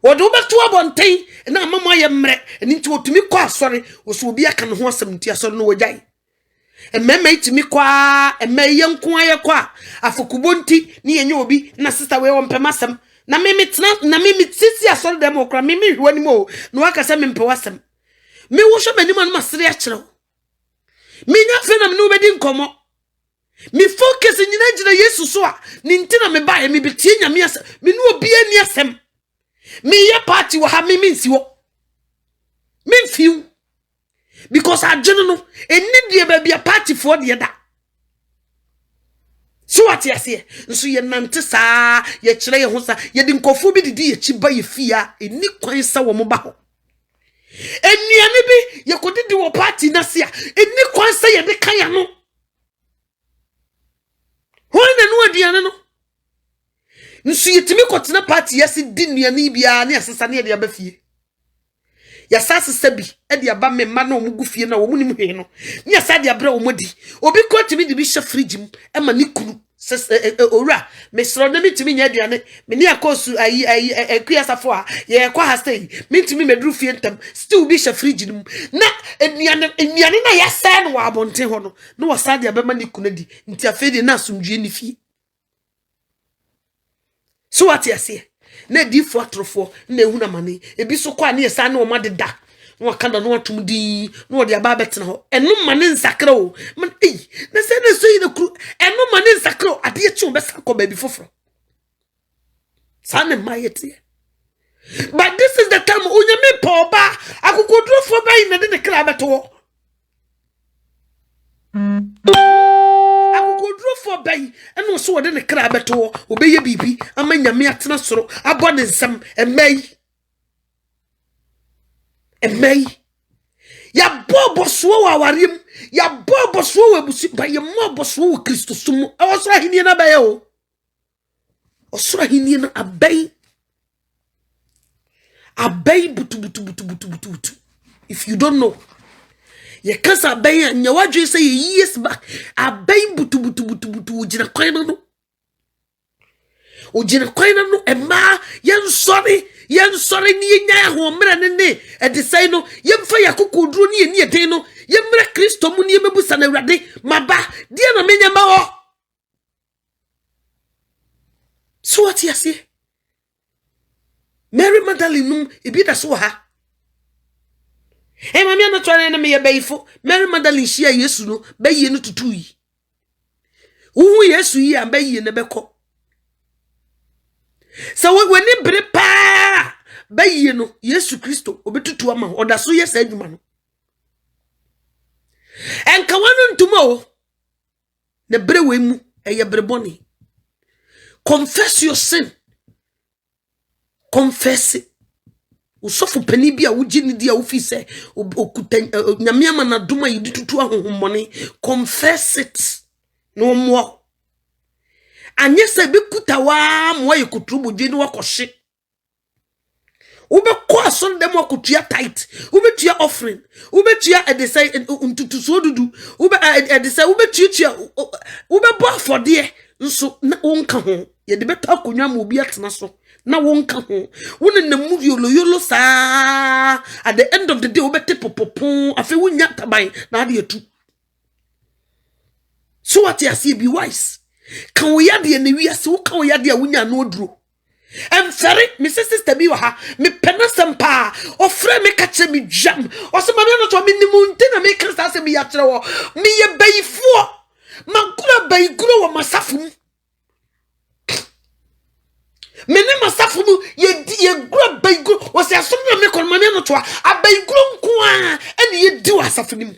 odo beto abonten na amamo ayemre nti otumi kɔ asɔre wo so obi aka no ho asɛm nti asɔre no wagyae emema itimi kwa emaye nko aye kwa afokubo nti ni yenye obi na sister we wompema asɛm na mimi tisi asɔre dem okra mimi hwani mo no aka sɛ mempe wasɛm me wo hwɛ manim anu masere akyerɛ me nya fe na me no bedi nkomo me focus nyina gyina yesu so a ni nti na me ba me betie nyame asɛm me no obi ani asɛm me ye party wo ha me nsi wo me mfiu because adwene no eni die ba bia party for de da so what you say nso ye nante saa ye kire ye ho sa ye di nkofo bi didi ye chiba ye fia eni kwan sa wo mo ba ho enuane bi ye kodidi wo party na se a eni kwan sa ye de kan ya no ho na no aduane no nso ye timi kotena party yesi di nuane bia na yesesa na ye de abafie ya sase sabi e de aba memma na omugu fie na omunim hwe no ne ya sa de abra omodi obi ko timi de bi hye fridge mu e ma ne kunu owura mesro na mitimi nya aduane me ne akosu ayi ekuasafo a ye kwa ha stay mitimi medru fie ntam still bi hye fridge mu na enuane na ya sa no wa abonte ho no na wa sa de aba ma ne kunu di nti afede na asomdwe ni fie so what you say na di fo atrofo na ehuna mane ebi so kwa na yesa na o madeda no akanda no atum di no de aba betena ho eno mane nsakra o man na se na so yi na kru eno mane nsakra o ade echi o besa ko ba bi foforo sane mayete but this is the time unyame pa ba akokodrofo ba yi na de ne kra beto akokodrofo ba yi eno so wo de ne kra beto obeye bibi amanyame atena soro abo ne nsam emai ya bobo so wa warem ya bobo so wa busi ba ye mobo so wa Kristo sum e osoro ahini na ba ye o osoro ahini na abai butu if you don't know ye kasa abai nya wadwe say years back abai butu ujina kwan no ujina kwan no ema yen sorry ni nya ho mra ne e de say no yemfa yakokoduro ni eni eden no yemra Kristo mu ni yemebusa na Awurade maba die na menya ma ho so what you say Mary Magdalene num ebi da so ha Maame Anokyewaa na me ye bayifo Mary Magdalene hia Yesu no bayi no tutu yi wo Yesu yi an bayi ne beko so when ni bre pa bayi no Yesu Kristo obetutu ama oda so yes adwuma no enka wanu ntuma o ne bre we mu eye bre boni confess your sin confess it usofu pani bia wugini dia ufi se okutan nyame ama na doma yidi tutu ahohommone confess it no more anye se be kutawa mo yekutubu dini wakohye ube ko ason dem wakotua tight ube tua offering ube tua edesai ntutuso dudu ube edesai ube tua ube bo afode nso na wonka ho ye de beta akonwa ma obi atena so na wonka ho wona na mu yolo saa at the end of the day obete popopon afi wonya taban na ade atu so what you see be wise kan wo yade na wiase wo kan wo yade a wonya no oduro emfere me sister bi wa ha me penasem pa ofre me kache me jam o se mame no to me nimu nte na me kan sa se me ya kire wo me ye bayifo mankura bayiguro wo masafum mene masafu mu ye gura bayiguro wo se asom na me kon mame no to abayiguro nko a ene ye di wasafu nim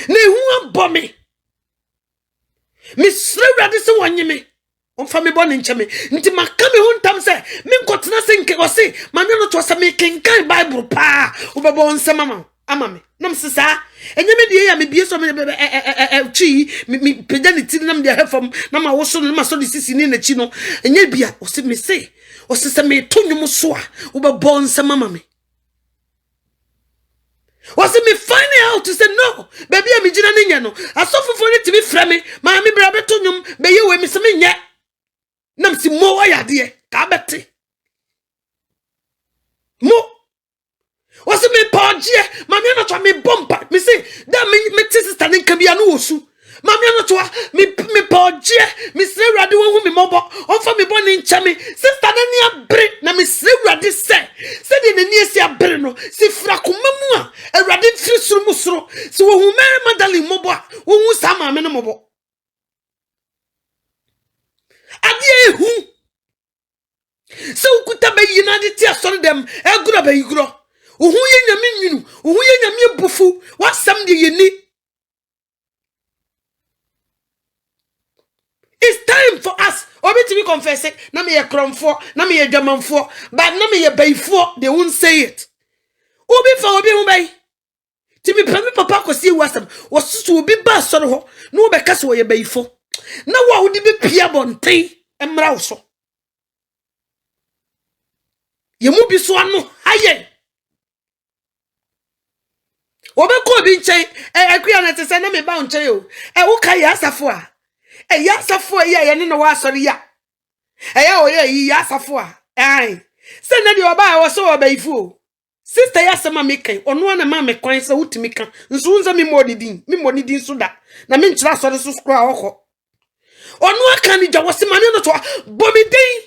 na hu abome me srewrade se wonyeme onfa me bone ncheme nti maka me huntam se me nkotena se nke ose mame no to se me kenkan bible pa ubebo nsema ma amame nam sisa enyeme die ya me bie so me chi me peda ne ti nam de hefom na ma wo so na ma so de sisi ni na chi no enye bia ose me se ose se me to nwum so a ubebo nsema mame was me finding out to say no baby am gina ne nya no asofo fo ne tibi fra me ma me bra beto nwum be ye we me se me nya nam si mo wa yade ka bete mo was me pagie ma me no to me bomba me say that me sister ne ka bia no osu ma me no to me pagie me se rade wo hu me mobo onfa me boni ncha me sister ne ni abre na me se rade se de ne ni esi abre no si fra komamu a rade mfiri suru musuru si wo hu Mary Magdalene mobo a wo hu sa ma me no mobo ade hu so ukuta be yinade ti asori dem egura be yiguro ohu ye nyame nwinu ohu ye nyame bufu wasam de yeni. It's time for us obi to be confessing na me ye kromfo na me ye dwamanfo but na me ye bayfo they won't say it obi fa obi hu bay ti me pami papa kosi wasam wosusu obi ba soro ho na obi kase wo ye bayfo na wa wo di be pia bonten emra wo so ye mu bi so ano haye obi ko bi nchen akuya na tese na me ba nchen o wo kai asafo a ya safo ya ne no wa sori ya ya o ya safo a se na de oba wo so obaifo sister ya sema me kan ono na ma me kwan se wutimi kan nso nza me modidin so da na me nkyira sori so skra okọ ono aka ni gya wo se mane no to bomidin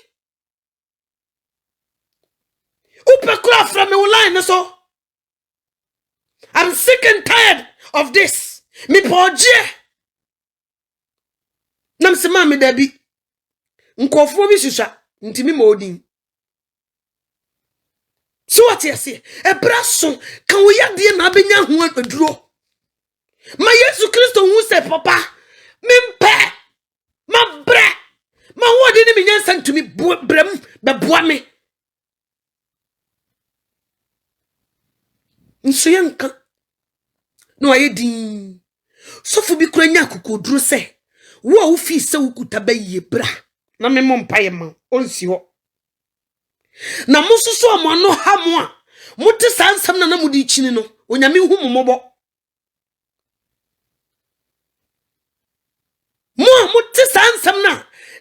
upe kura from me line so I'm sick and tired of this me poje nam se ma me dabi nkofo bi hwehwa ntimi modin so what you say e braso kan wo yade na abenya ho aduro ma Yesu Kristo hu se papa mempe ma bra ma wodi ni me nyansa ntumi bram be boa me nso yanka no ayedin sofo bi kura nya kokoduro se wo fi se wukuta baye bra na me mompaye ma onsi ho na mususu amano hamo a muti sansam na mudi chini no onyame hu momobo mo muti sansam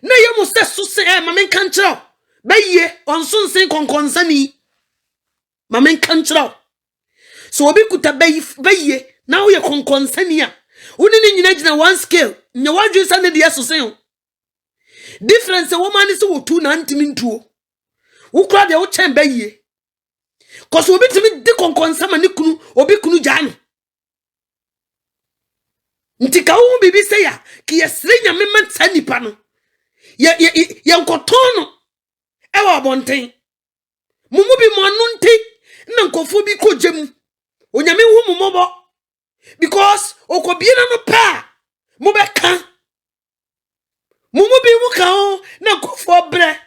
na ye musse suse ma men kanchiro baye onsunsen konkonsani ma men kanchiro so obi kuta baye na wo ye konkonsani a woni ni nyina gina one scale nya wadwe sa ne de asosen difference woman is wo tu na ntimi ntuo wo kra de wo chen baye cause obi timi de konkonsama ne kunu obi kunu jani ntika wo bibi se ya ki yesre nya memma tsanipa no ye nkotono e wa bonten mumu bi mo anu nti na nkofo bi kojemu onyame hu mumobo because okobiena no pa mo be kan mumu bi mu kan na nkofo bre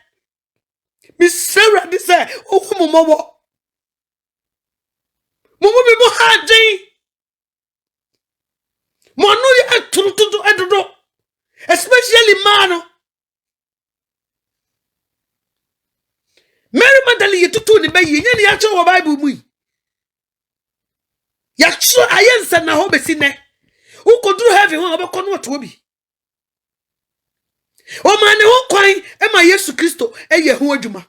mi sera de say hu mumobo mumu bi mu haji mo anu ye tututu edodo especially man Mary Magdalene ye tutu ni bayi nye ni ya cho wo Bible mu ya cho ayensa na ho besi ne ukoduru heaven ho obekọ no to obi O ma ne ho kwan e ma Yesu Kristo eye ho adwuma.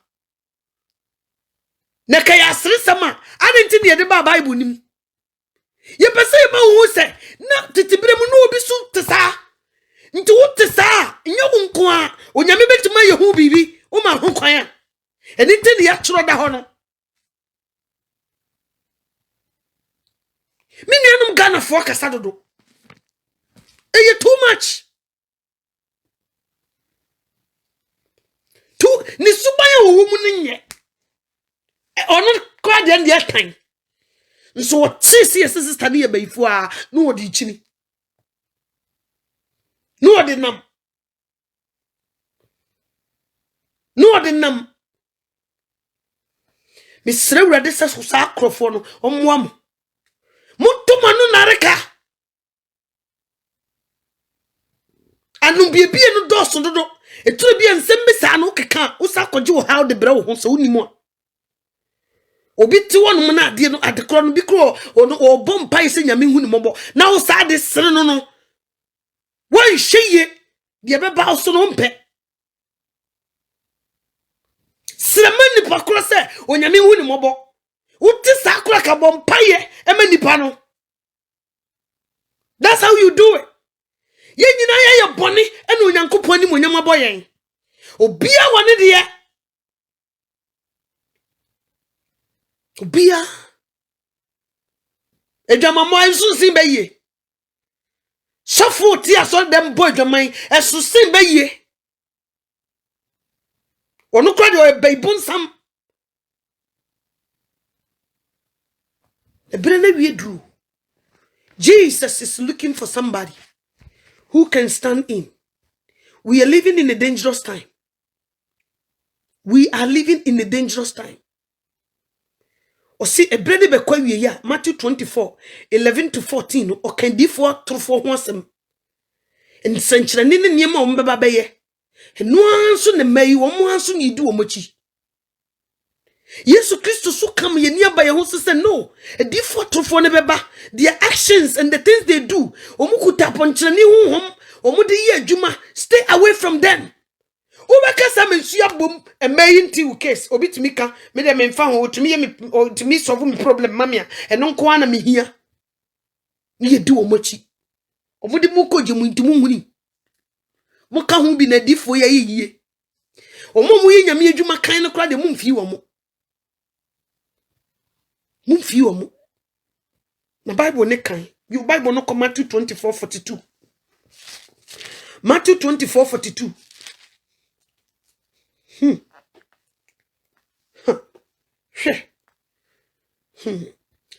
Na ka ya sere sama adenti ne de ba Bible nim. Ye pese ma hu se na titibrem no obi su tesa. Nti wo tesa nya wo nko a onyame betima ye hu bibi wo ma ho kwan a. Eni nti ne ya choro da ho no. Me nuanum Ghana fo kasa dodo. Eye too much. Ni subaya wo mu nye. Ono kwa de ndi atan. Nso wo tisi sister ne ye bayifo a no wo di chini. No wo de nam. No wo de nam. Mi sere wurade se so sa akrofo no omwa mo. Mutuma no nareka. Anu biebie no doso dodo. Eturu bia nsem bisa no keka usa kwaje wo how de bre wo ho so unimu. Obi ti wonu na ade no adekro no bi kro o bom pai se nyame hu ni mobo na wo sa de sere no no won hweye de be ba so no mpe sere mani pakro se o nyame hu ni mobo uti sa akra ka bom pai e ma nipa no. That's how you do it. Ye nyina ye boni ene onyankopon ni monyam aboyen obia wone de ye obia edwamamo ensusin beye sofo ti aso dem boy dwaman esusin beye onu kra de o beibun sam ebrene wie dru. Jesus is looking for somebody who can stand in. We are living in a dangerous time. We are living in a dangerous time. O see a brede be kwa wiye ya Matthew 24:11-14 o kan di for trofo ho asem. En sanchira ni ne niema o mbeba beye. Eno anso ne mai wo mo anso ni di wo mochi. Yesu Christo so come ye niaba ye ho se no. E di for trofo ne beba. Their actions and the things they do. Omukuta ponchira ni honhom. Omude ye adwuma. Stay away from them. Ubeka sa mensuya bom e mayinti u case obi timi ka me de memfa ho timi ye me timi solve me problem mamia eno nko ana me hia ye di omochi omudi mu koje mu ntimu huni muka ho bi na difo ye yie omomu ye nyame adwuma kan no kra de mu mfi wo mo na Bible ne kan you Bible no come Matthew 24:42 Matthew 24:42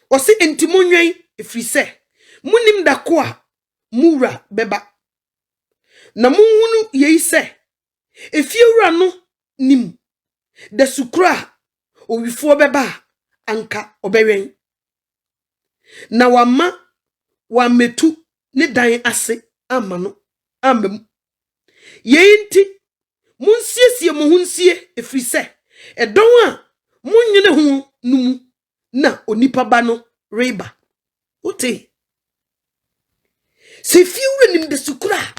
Osi entimonwen efri se munim da ko a mura beba na munhunu yei se efiewura no nim da sukura owifo beba anka obewen na wa metu ne dan ase amano amem yei nti Munsiesie mo hunsie efri se edon a munyene ho numu na onipa ba no reba ote se fiure nim de sukura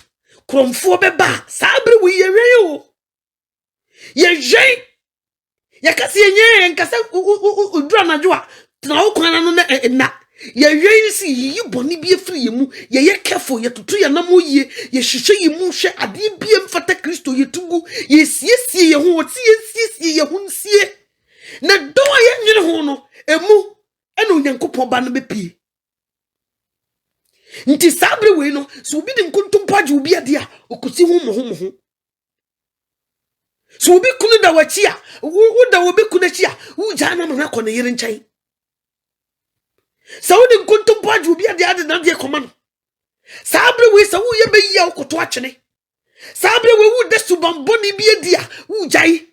kromfo beba sabre wi yewe o yeje yakase yenye nkase udura najwa tna okwana no na ye si yi boni bi efri yemu ye careful ye tutu ya namo ye hwehwe yemu hwe ade bi mfata Kristo ye tugu ye siesie ye ho oti ye siesie ye ho nsie na do ye nwene ho no emu ena onyankopon ba no bepie nti sabre we no so obi de nkontompaje obi ade a okosi ho mo so obi kunu da wachi a wo da obi kunu chi a wo jana na ko na yire nchai Saudi nkontompaje obi ade na de koma no sabre we sa wo ye be ya okoto achene sabre we wo de subamboni bi adia wo jai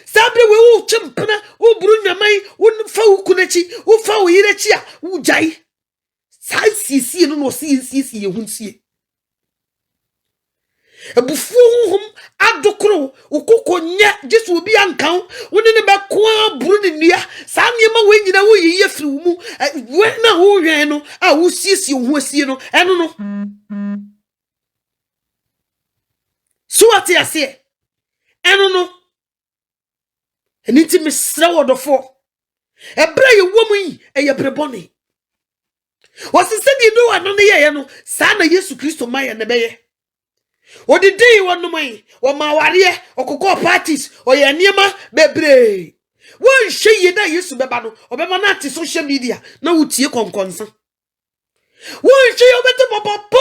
sabre we wo chempena wo buru nyaman wo fa wo kunachi wo fa wo yirechi a wo jai sai sisi no sisi ye hunsie ebufu hum adokro ukoko nya jesu obi ankan woni ne be ko buru ne nua sa niema we nyina wo yiye firi mu we na wo hwen no a wo sisi ho asie no eno no So what you say? Eno no. Eniti mesra wodofo. Ebra ye woman yi eye breboni. Wasi se di do ano ne ye no, sa na Yesu Kristo maye ne beye. Odi di wonu mai, wo ma ware, okokọ parties, oye niema bebre. Won hwe ye na Yesu beba no, obema na ati social media na wutie konkonsa. Won hwe ye obete popopo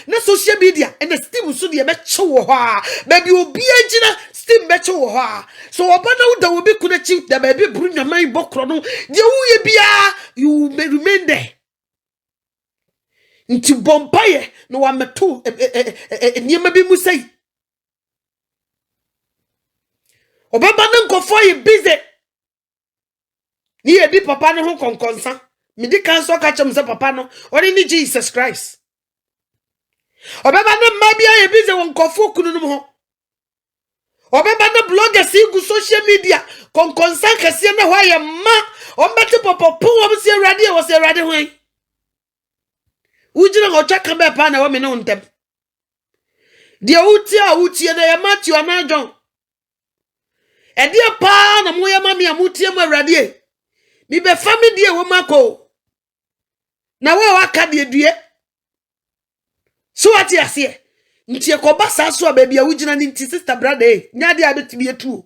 na social media and the steam so de be che wo ho a, baby obi agina steam be che wo ho a. So obana wo da wo be kunachi da baby buru nyaman bokro no, de wo ye bia you may remain there. Nti bompaye no wa meto niema bi mu sei. Obeba na nkofo ye busy. Ni e di papa no ho konkonsa. Me di kan so ka chem se papa no, ori ni Jesus Christ. Obeba na mabia ye busy won nkofo kunu no ho. Obeba na bloggers igu social media konkonsa kase na ho aye ma. Ombete popopo wo se awrade wo se awrade hwan. Ujina go chaka be pa na wo me no ntem. De utie na ya Matthew na John. E de pa na mo ya mami amutie mo awrade. Mi be family die wo mako. Na wo aka de due. So ati ase. Ntie ko basa so ba bia ujina ni nti sister brother nya de abetimi etu.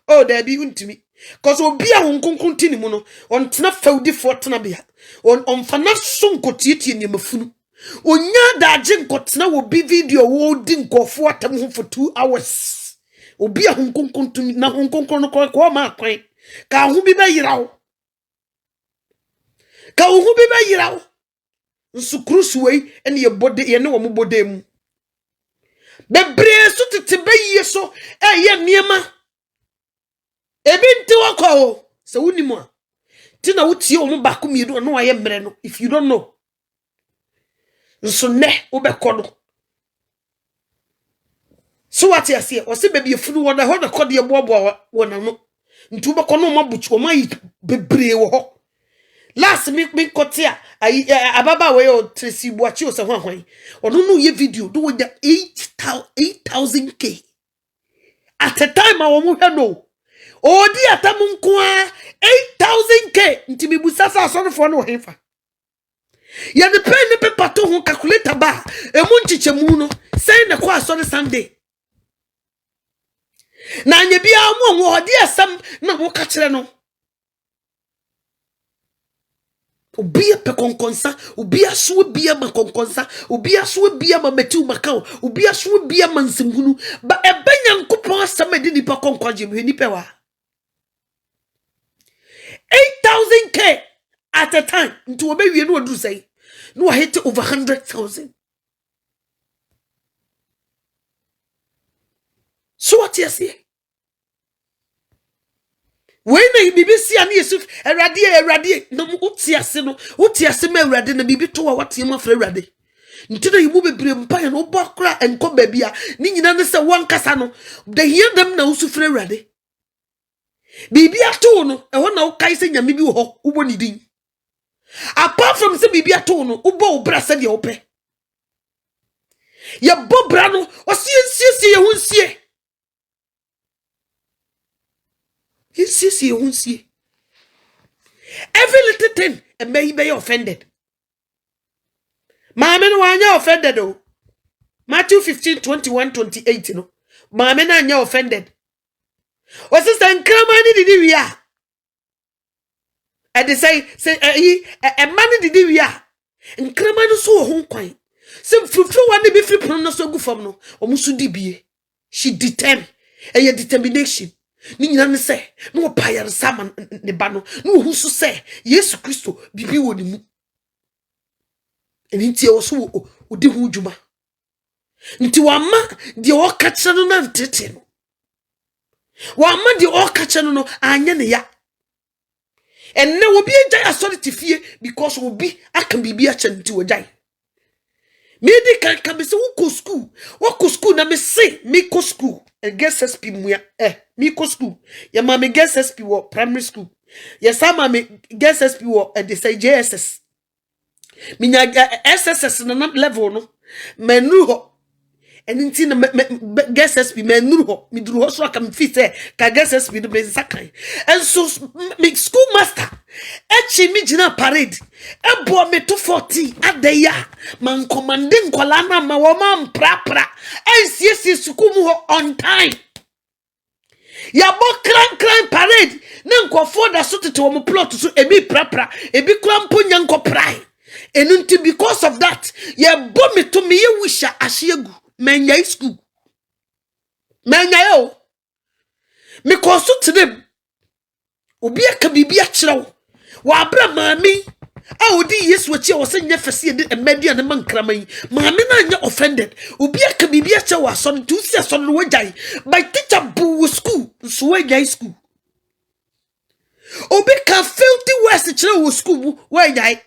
Oh there be untimi. Cause obi a honkonkon tini mu no on tena faudi fo tena bia on fana so nkotieti ni mafunu onya daje nkotena wo bi video wo di nkofo atam ho for 2 hours obi a honkonkon tuni na honkonkon no ko ma kwan ka ho bi ba yirawo ka ho bi ba yirawo nsukuru suwei ene ye bode ye ne wo mo bode mu bebre so tete ba yeso ye niema ebinti wako se wunimu a tina wutie omu baako miedu no aye mre no if you don't know nso ne obekọ no so what you say o se baby efunu wona ho na kode ebobo wona no ntu obekọ no mabuchi o mai bebre wo ho last me kotia ababa we o Tracy Boakye o se hwan ono no ye video do with 8,000k at a time I wo hwe no Odi atamu Nkwa 8,000k nti bibusasa asonfo no hefa. Ya de pen ne paper to ho calculator ba emu nchichemu no say na kwa asore Sunday. Na anya bia mo odi asam na wo ka kire no. Obi pe konkonsa, obi aso bia ma konkonsa, obi aso bia ma metu makao, obi aso bia ma nsimhunu ba ebenya nkopon asam edi nipa konkwaje me nipa wa. 8,000k at a time. Into obey we no do say. No I hit over 100,000. So what you say? When the BBC and Yusuf eradi no utiase no utiase me eradi na bibi to what you ma fra eradi. Nti na yimu bebre mpa ya no bokra enko babia ni nyina ne se wan kasa no they hear them na usu fra eradi. Bibi ato no e ho na ukai se nyame bi wo ho ubo ni din. Apart from se bibi ato no ubo obra se de ope. Ye bobra no osie ye hunsie. Ye hunsie. Every little thing e may be offended. Maame no anya offended o. Matthew 15:21-28 no. Maame na anya offended. O sister nkramani didi wia. E dey say man didi wia. Nkramani so ho kwan. Se frufru wan be free pon no so gu fam no. Omusu di bie. She determined. E determination. Ni nyina ne se no opayar sama ne ba no. No hu so se Yesu Kristo bibi woni mu. Eni ntie wo so odi hu djuma. Nti wama de o ka kire no na ntete no. Wama de o ka kire no anya ne ya. Enne obi agya asori tifie because obi aka bibi a kye nti wogya. Me di kan be se wo school na me se me ko school e guess SP muya me ko school ya ma me guess SP wo primary school ya sama me guess SP wo e de say JSS minya SSS na level no manu ho enti na guess SP me nuru ho me duru ho so aka me fi say ka guess SP do be sakan enso me school master echi me gina parade ebo me to 40 adaya man commanding kwala na ma wo man prapra ensie school mu ho on time ya bo kran parade na nkofo da so tete wo mo plot so ebi prapra ebi krampo nyanko prai enunti because of that ya bo me to me ye wisha ahiegu menya school menya yo me koso tene obi aka bibia kirew wa abra maami a odi yesu achi wo se nya fese de emadi an mankraman maami na nya offended obi aka bibia che wa so to si so no wajai my teacher bu school so wajai school obi ka filthy words kirew wo school wajai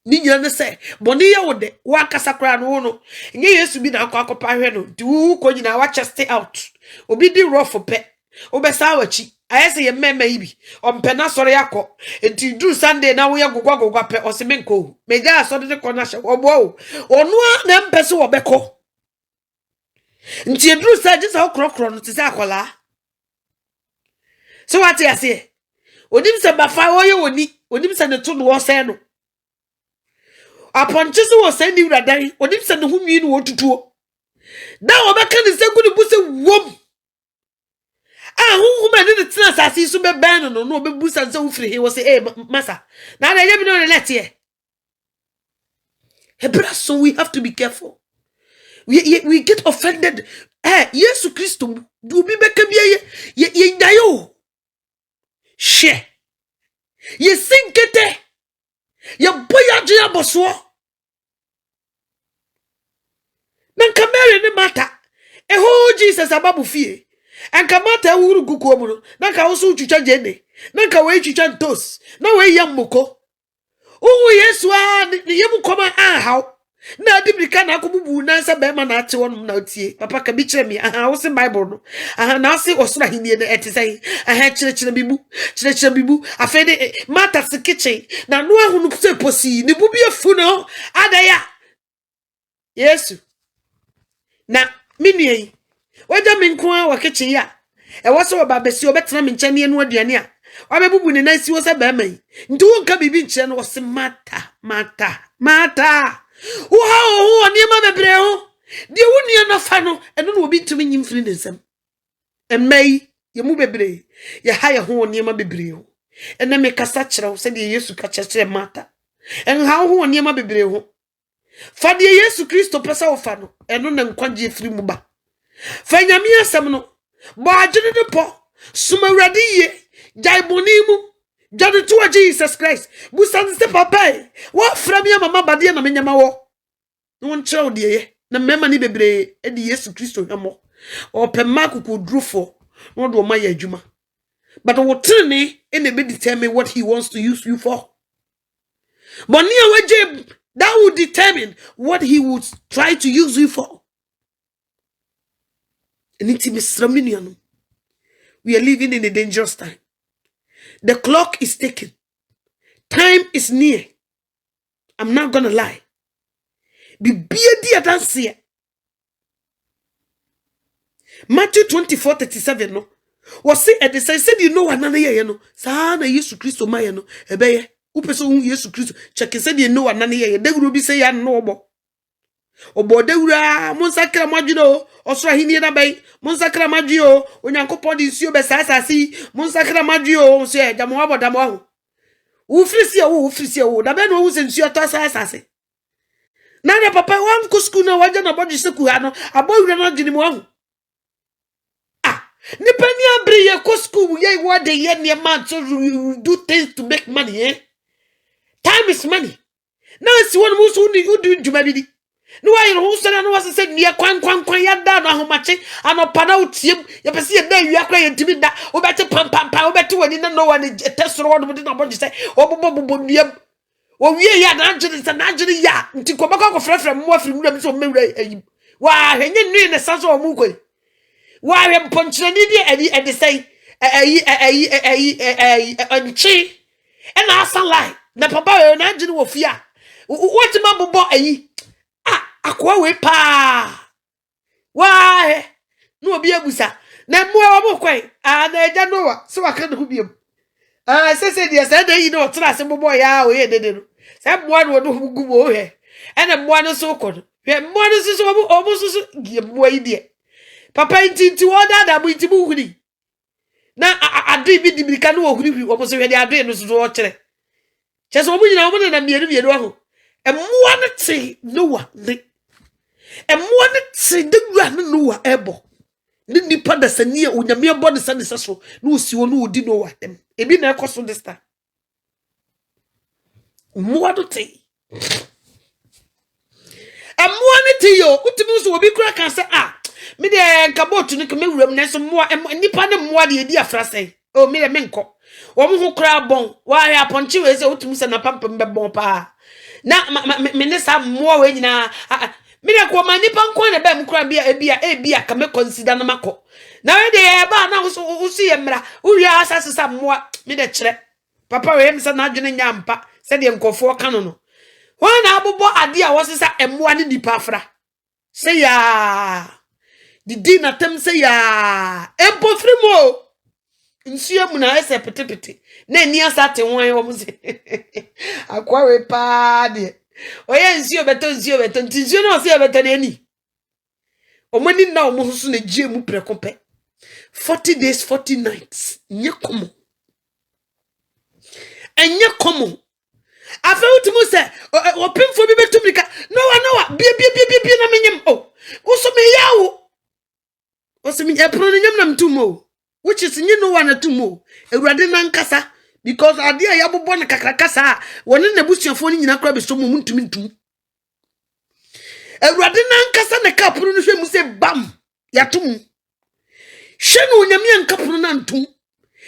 ni nyina ne se boni ye wode wa kasakra no no nye yesu bi na akwa hwe no di wu ko nyina wa chest out obi di rough pe obesa wachi ayese ye mema ibi ompena sore yakọ enti du sunday na wo ye gogwa pe osimenko meja asode de kona hye obo onu na mpese wo beko nti du sa jisa okrokro no tise akola so what you say onim se bafa wo ye woni onim se ne to no wo se no upon chisu wo se ni wradan onim se ne hunwi no wotutuo na obeka ne se gudu bu se wom who did it as I see be ban no be boost and so free. He was say, massa. Now I never know the let here. So we have to be careful. We get offended. Yes, Christo, do be back ye dayo. Share. Ye sink it. Ye boya jia boswo. Nan kamere ni mata. Jesus ababu fie. Anka mata wuru gugu omuno nanka wo so twitwa jene nanka we twitwa ntos na we yam moko owo yesu a ne yem koma haw na adibrika na akobubu na nsa be ma na ate wonum na otie papa ka bi kire me wo se bible no na se osura hinie na etesai kire bibu afede mata se kitchen na no ahunu se posi ne bubi afu no adaya yesu na minui waja Nkwa wa kitchen ya wo so ba besi obetena me nkyane enu aduane a wabebubu ne na si wo se ba mai nti wo nka bibi nkyere no wo se mata wo ha wo ne ma bebre ho de wo nua na fa no eno no obi ntumi nyimfiri ne nsam emai ye mu bebre ye ha ye ho ne ma bebre ho ena me kasa kyerɛw se de Yesu ka kyerɛ mata en ha ho ne ma bebre ho fa de Yesu Kristo pesa wo fa no eno na nkwagye firi mu ba Fanyami asem no bo adwene de po sumawrade ye jaiboni mu jade to Jesus Christ busan se papa wa fra me mama bade na menyama wo won kyerɛw de ye na mema ni bebre e di Yesu Kristo hemo o pema kokodrufo no do ma ya adwuma but what trene e be determine what he wants to use you for but near waje that would determine what he would try to use you for. We are living in a dangerous time. The clock is ticking. Time is near. I'm not gonna lie. Matthew 24:37 no. Was say at the said you know another year no. Sana Yesu Kristo maya no. Ebeye. Upeso Yesu Kristo. Check said you know another year. They will be say ya no obo. Obodewura monsakra madwino osra hini na bai monsakra madwio onyankopon di nsuo be sasasi monsakra madwio so e damo abodamo ho wo frisi wo da be no wo se nsuo to sasasi na ne papa wan ko school na waje na bodji seku ha no abowura na gini mo ho ni pani abre ye ko school ye what the year near man so do things to make money time is money now si won mo so ni udu djuma bi di no why no so na no was said near kwan ya da no ahomache anopada utiem ye pese ye da wi akra ye ntimi da obete pam obete wani na no one tesoro wo do na bodji say obobo nuam wo wie ya na agire ya nti ko baka ko frefre mo afiri mu so mewura ayi wa hwenye nui ne sanso o mu koi wa hwe mponchire ni di edi say nchi na asan lai na papa na agire wo fia what ma bobo ayi Amankwah we pa. Why? No be abusa. Na mmoa wo kwan. Na eja Noah. So aka no bi. Say dia say dey no tra se bobo ya o ye dede no. Say mmoa no do gugu wo he. Ena mmoa no so ko no. Hwe mmoa no so obo so gie mmoa yi de. Papa inti wo da bu inti bu huri. Na ade bi di bika no wo huri obo so hwe de ade no so wo kire. Che so obo nyina obo na mieru aho. Mmoa no te Noah de. Mmoa no te de wura no Noah ebo. Ni nipa da sani onyame ebo ne sane so no osi wo no odi Noah dem. Ebi na ekoso this time. Mmoa no te. Mmoa no te yo, utimi so obi kura kan se me de nkabotu no keme wuram na so mmoa nipa ne mmoa de edi afrasai. O me de menko. Wo mo ho kura bon, wa ya ponche we se utimi se na pampam be bon pa. Na me ne sa mmoa we nyina me de ko ma nipa nko na ba mu kura bia ka me consider na mako. Na we de ba na wo si yemra, wo wi asase sa mmoa me de kire. Papa we emsa na adwene nyampa se de nkofo ka no. Wana abubo ade a wosesa emmoa ne nipa afra. Se ya didi na tem se ya empo frimo nsuo mu na ese petepete na ni asate won wo mu se akwa we pa de oye nsuo beto nsuo na ose beto na ni omani na omo so na gie mu prekope 40 days 40 nights nye komo enye komo afa utimu se opimfo bi betumika Noah bia na menyem uso me yawo uso me epro na nyem na mtumo which is nyi Noah na tumo ewurade na nkasa because ade a yabobo na kakrakasa woni na busuafo ni nyina kra be so mu ntumi ntum ewurade na nkasa na kapuru no hwe mu se bam yatum hwe no nyame ankapuru na ntum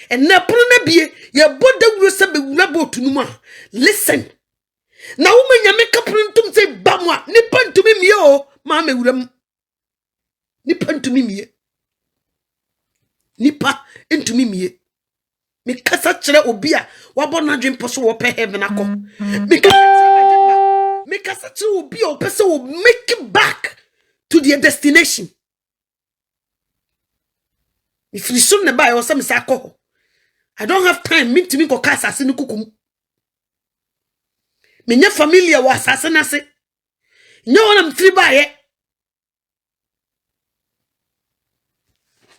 enne puru na bie ye boda wuro se be wura botunu mu a listen na wo nyame kapuru ntum se bam a nipa ntumi mie o ma me wura mu nipa ntumi mie nipa ntumi mie me kasa kire obi a wabo na dwempo so wo pe heaven akọ me kasa kire obi a opese wo make it back to their destination if you soon nearby or some sako I don't have time me to me ko kasa asase ni kukum me nya familia wa asase na se nya wona mtiri baye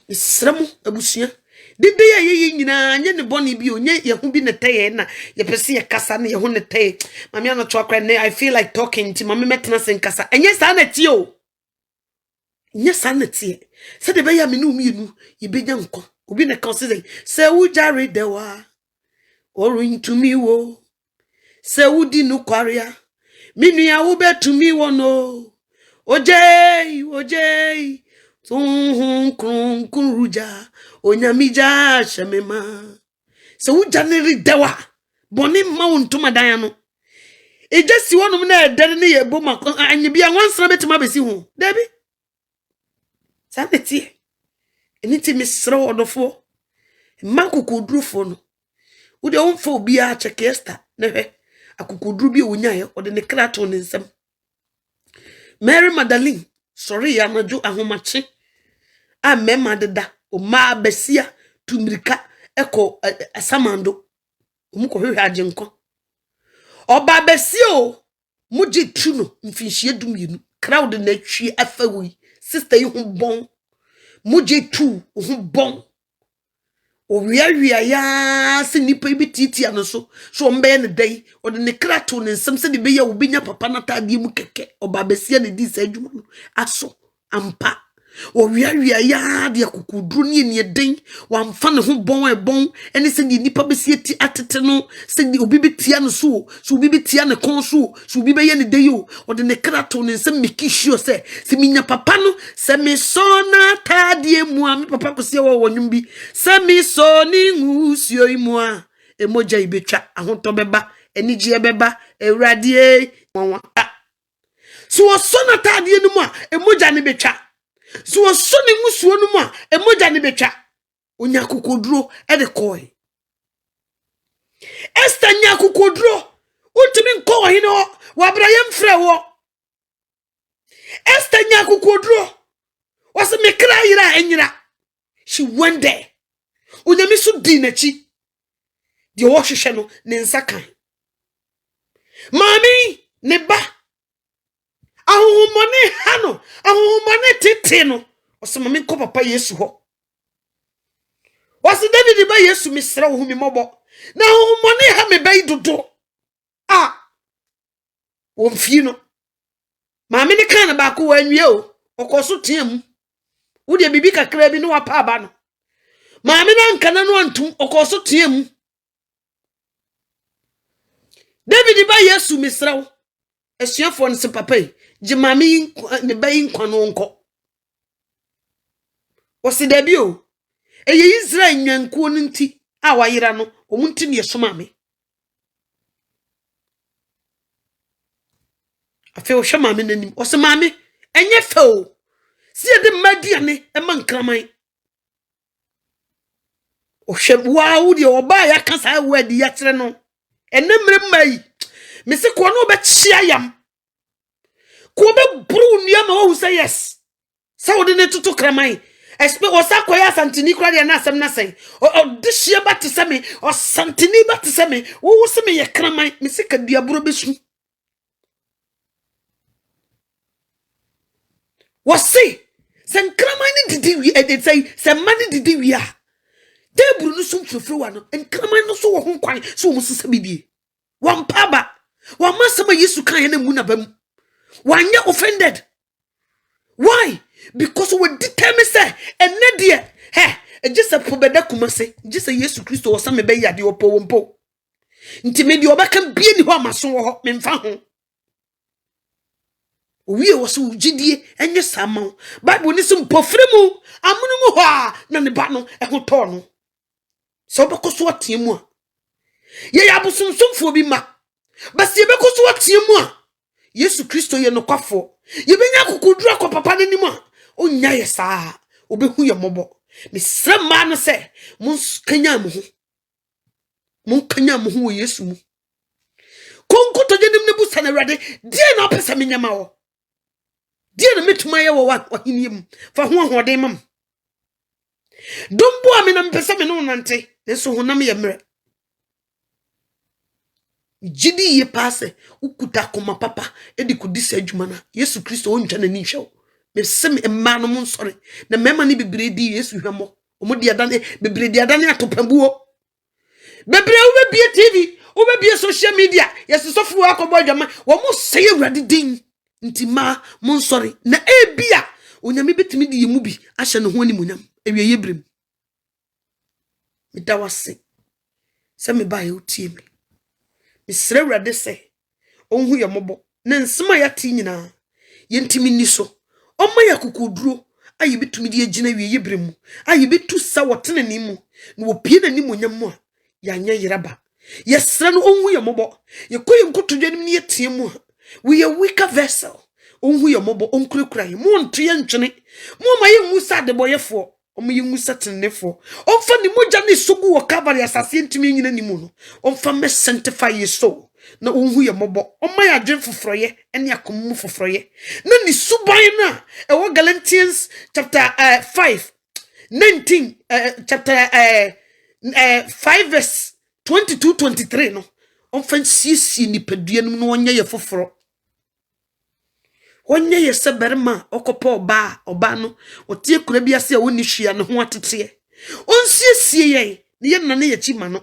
Isramu abusia dede ye nyina nya ne boni bi onye ye hu bi ne teye na ye pese ye kasa na ye hu ne teye Maame Anokyewaa ne I feel like talking to Maame metena sen kasa enye sa na tie o enye sa na tie se de be ya me no mienu ye benya nkwa obi ne consider se wu jare dewa orun to me wo se wu di nu kwaria minu ya wo betumi wo no ojei Tuhun kuruja onyamija shemema se ujaneri dewa boni ma wontuma dan no ejesi wonum na edere ne yebo ma anye bia wansra betima besi hu debi saneti eniti misra odofo makukodrufo no ude onfo bia chekesta ne hwe akukodru bi onyaye ode ne krato ne nsem Mary Magdalene sorry ya maju ahomache amema deda o ma besia tumirika eko asamando umuko hwe agenko oba besio muji tuno mfinhie dumienu crowd na twi afawi sister yi hu bon muji tu hu bon o wia ya se nipa bi titi anoso so mbe ne dai o de ne krato ne nsem se de be ya obinya papa na tade mu keke oba besia ne di sa adwuma no aso ampa o wia ya de akukudru ne den wamfa ne ho bon bon ene se de nipa besia ti atete no se de obi betia no so obi betia ne kon so obi be ye ne dai o de ne krato ne nsem meki sure se minya papa no se me so na tade mu a me papa ko se wo wonwum bi se me so ni ngusio imu a emoja ibetwa ahoto beba enije beba ewrade wanwa so so na tade no mu a emoja ne betwa so so ni ngusuo no mu a emoja ne betwa onya kokoduro e de koi esta nya kokoduro untimi nko hino wa brayem frɛ wo Esther nya kukodro. Was me kra yira enyira. She went there. Unyami so di n'akyi. De wo hwehwe no ne nsakan. Mami ne ba. Ahumone hano, ahumone tete no. Was mami ko papa Yesu ho. Was David ba Yesu misra wo humi mobo. Na ahumone ha me bai dodo. Wo mfie no. Mami ne kan ba ko wanwie o. Okoso tiam. Wo de bibi kakra bi no wa pa ba no. Mami na nkana no antum okoso tiam. David ba Yesu misra wo. Esuafo no se papa yi. Je mami ne bai nkwa no nko. Wo se da bi o. Eye Israel nyankuo no nti a wayira no, omunti ne yeso mami. Afi o hwe mami nanim. O se mami enye fe o. Si e de madiane e man kraman. O hwe wa wo de oba ya kasa wa di ya kire no. Enemre mai. Me se ko no be chia yam. Ko be bru nua ma wo say yes. Sa wo de ne tutu kraman. XP0SE akoya santini kura de na asem na sen. O de hie ba te se me, o santini ba te se me. Wo se me ye kraman. Me se ka dua bro besu. Wasi sen kraman ni didi wi e say sen mani didi wi a teburu no sum frofro wa no en kraman no so wo ho kwan so wo sesa bibie wan paba wan masama Yesu kan na mu na bam wanya offended. Why? Because we determine say enne de just a pobeda kumase just a Yesu Kristo wo sam be yade opo wompo nti me de obaka bie ni ho amaso wo ho memfa ho. We was Gyidie enye sama Bible ni so mpofremu amono mu ho na ne ba no e ho to no so bekoso atiem a ye ya busumsumfo bi ma basi ye bekoso atiem a Yesu Kristo ye no kwafo ye benya kokoduru akọ papa nanim a onya ye saa obehu ye mobo me srema no se mun kanya mo ho mun kanya mo ho wo Yesu mu konkoto jenim ne busa na Awurade die na opesa menyama wo die na metuma ye wo wa hiniem fa ho hoden mam dombo a me na mpesa me no nante nso honam ye mre Gyidie ye paase ukuta koma papa edi kudisa adwuma na Yesu Kristo ontwa na ni hwew me sem emma no mon sore na mema ne bebre di Yesu hwemo omudi adane bebre di adane atopambuo bebre wo bie TV wo bie social media Yesu sofu akobo adwama wo mo sey Awurade din nti ma mon sore na ebia onyame betimi di yemu bi ahye ne ho ani munyam ewie yebrem me dawase se me ba ye otie me Misre Awurade se onhu ye mobo na nsema ya ti nyina ye ntimi ni so omma ya kokoduro ayi betumi di agina wie yebrem ayi betu sa wotenani mu na wopie nani munyam mu a ya nya yeraba ye sra no onhu ye mobo ye koyi nkotodwanim ni yetie mu a we a weaker vessel onhu ye mobo onkurakura ye mo nto ye ntwene mo ma ye nwusa de boyefo omo ye nwusa tenefo omfa ni moja ni sogu wo Calvary asase ntimi nyina ni mu no omfa me sanctify ye soul na onhu ye mobo omma ya dwen foforoye ene akomu foforoye na ni suban na ewo Galatians chapter 5:19 chapter 5 verse 22-23 no omfa sisi ni paduanum no onye ye foforo onye ye se berma okopo oba no otie kura bi ase a woni hwia ne ho atete onsiesie ye ne ye nane ye chima no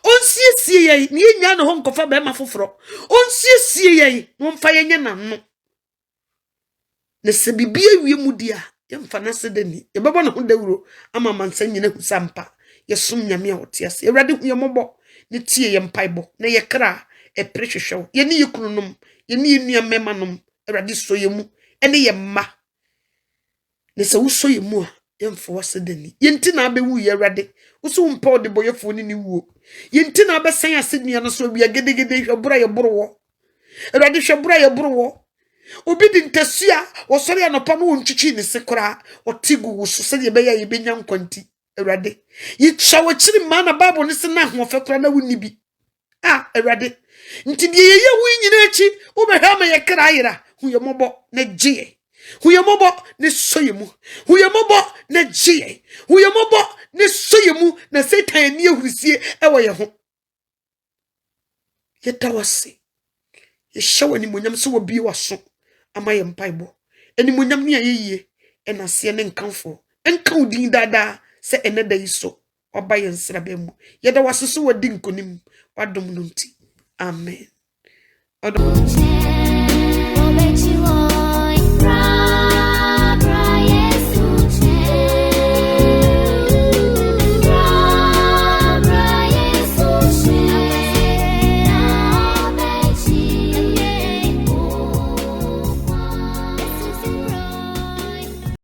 onsiesie ye ne ye nya ne ho nkofa berma foforo onsiesie ye no mfa ye nya nanno ne se bibia wie mu dia ye mfa na se dani ye bebo ne ho dawuro ama mansa nyina husampa ye som nyame a otiase Awurade hu ye mobo ne tie ye mpaibo na ye kra e prehwehwew ye ne ye kununum ye ne ye nua memanom Awurade so ye mu ene ye mma ne se wo so ye mu a ye mfa wase dani ye nti na abewu ye Awurade wo so mpa ode boyefo ni wuo ye nti na abesan asedua no so bia gedegede hwebura ye borowo Awurade hwebura ye borowo obi di ntasua wo sori anopa no wontwitwi ne se kora otigu wo so se ye beya ye benya nkwanti Awurade ye chawo chiri ma na Bible ne se na hofe kora na wuni bi Awurade nti die ye wu nyina echi wo behwa ma ye kra yira hu ye mobo na gye Huyemobo ne soyemu. Huyemobo ne jie. Huyemobo ne soyemu na Satan ni ehurisie ewo ye ho. Yeda wase. Ye hyewa ni monyam so wo bi waso ama ye mpaibo. Eni monyam ne ayeye enase ne nkanfo. Enka udin dada se eneda yiso. Oba ye nsra bemu. Yeda wase so wadi nkonim wadom no nti. Amen. Odom.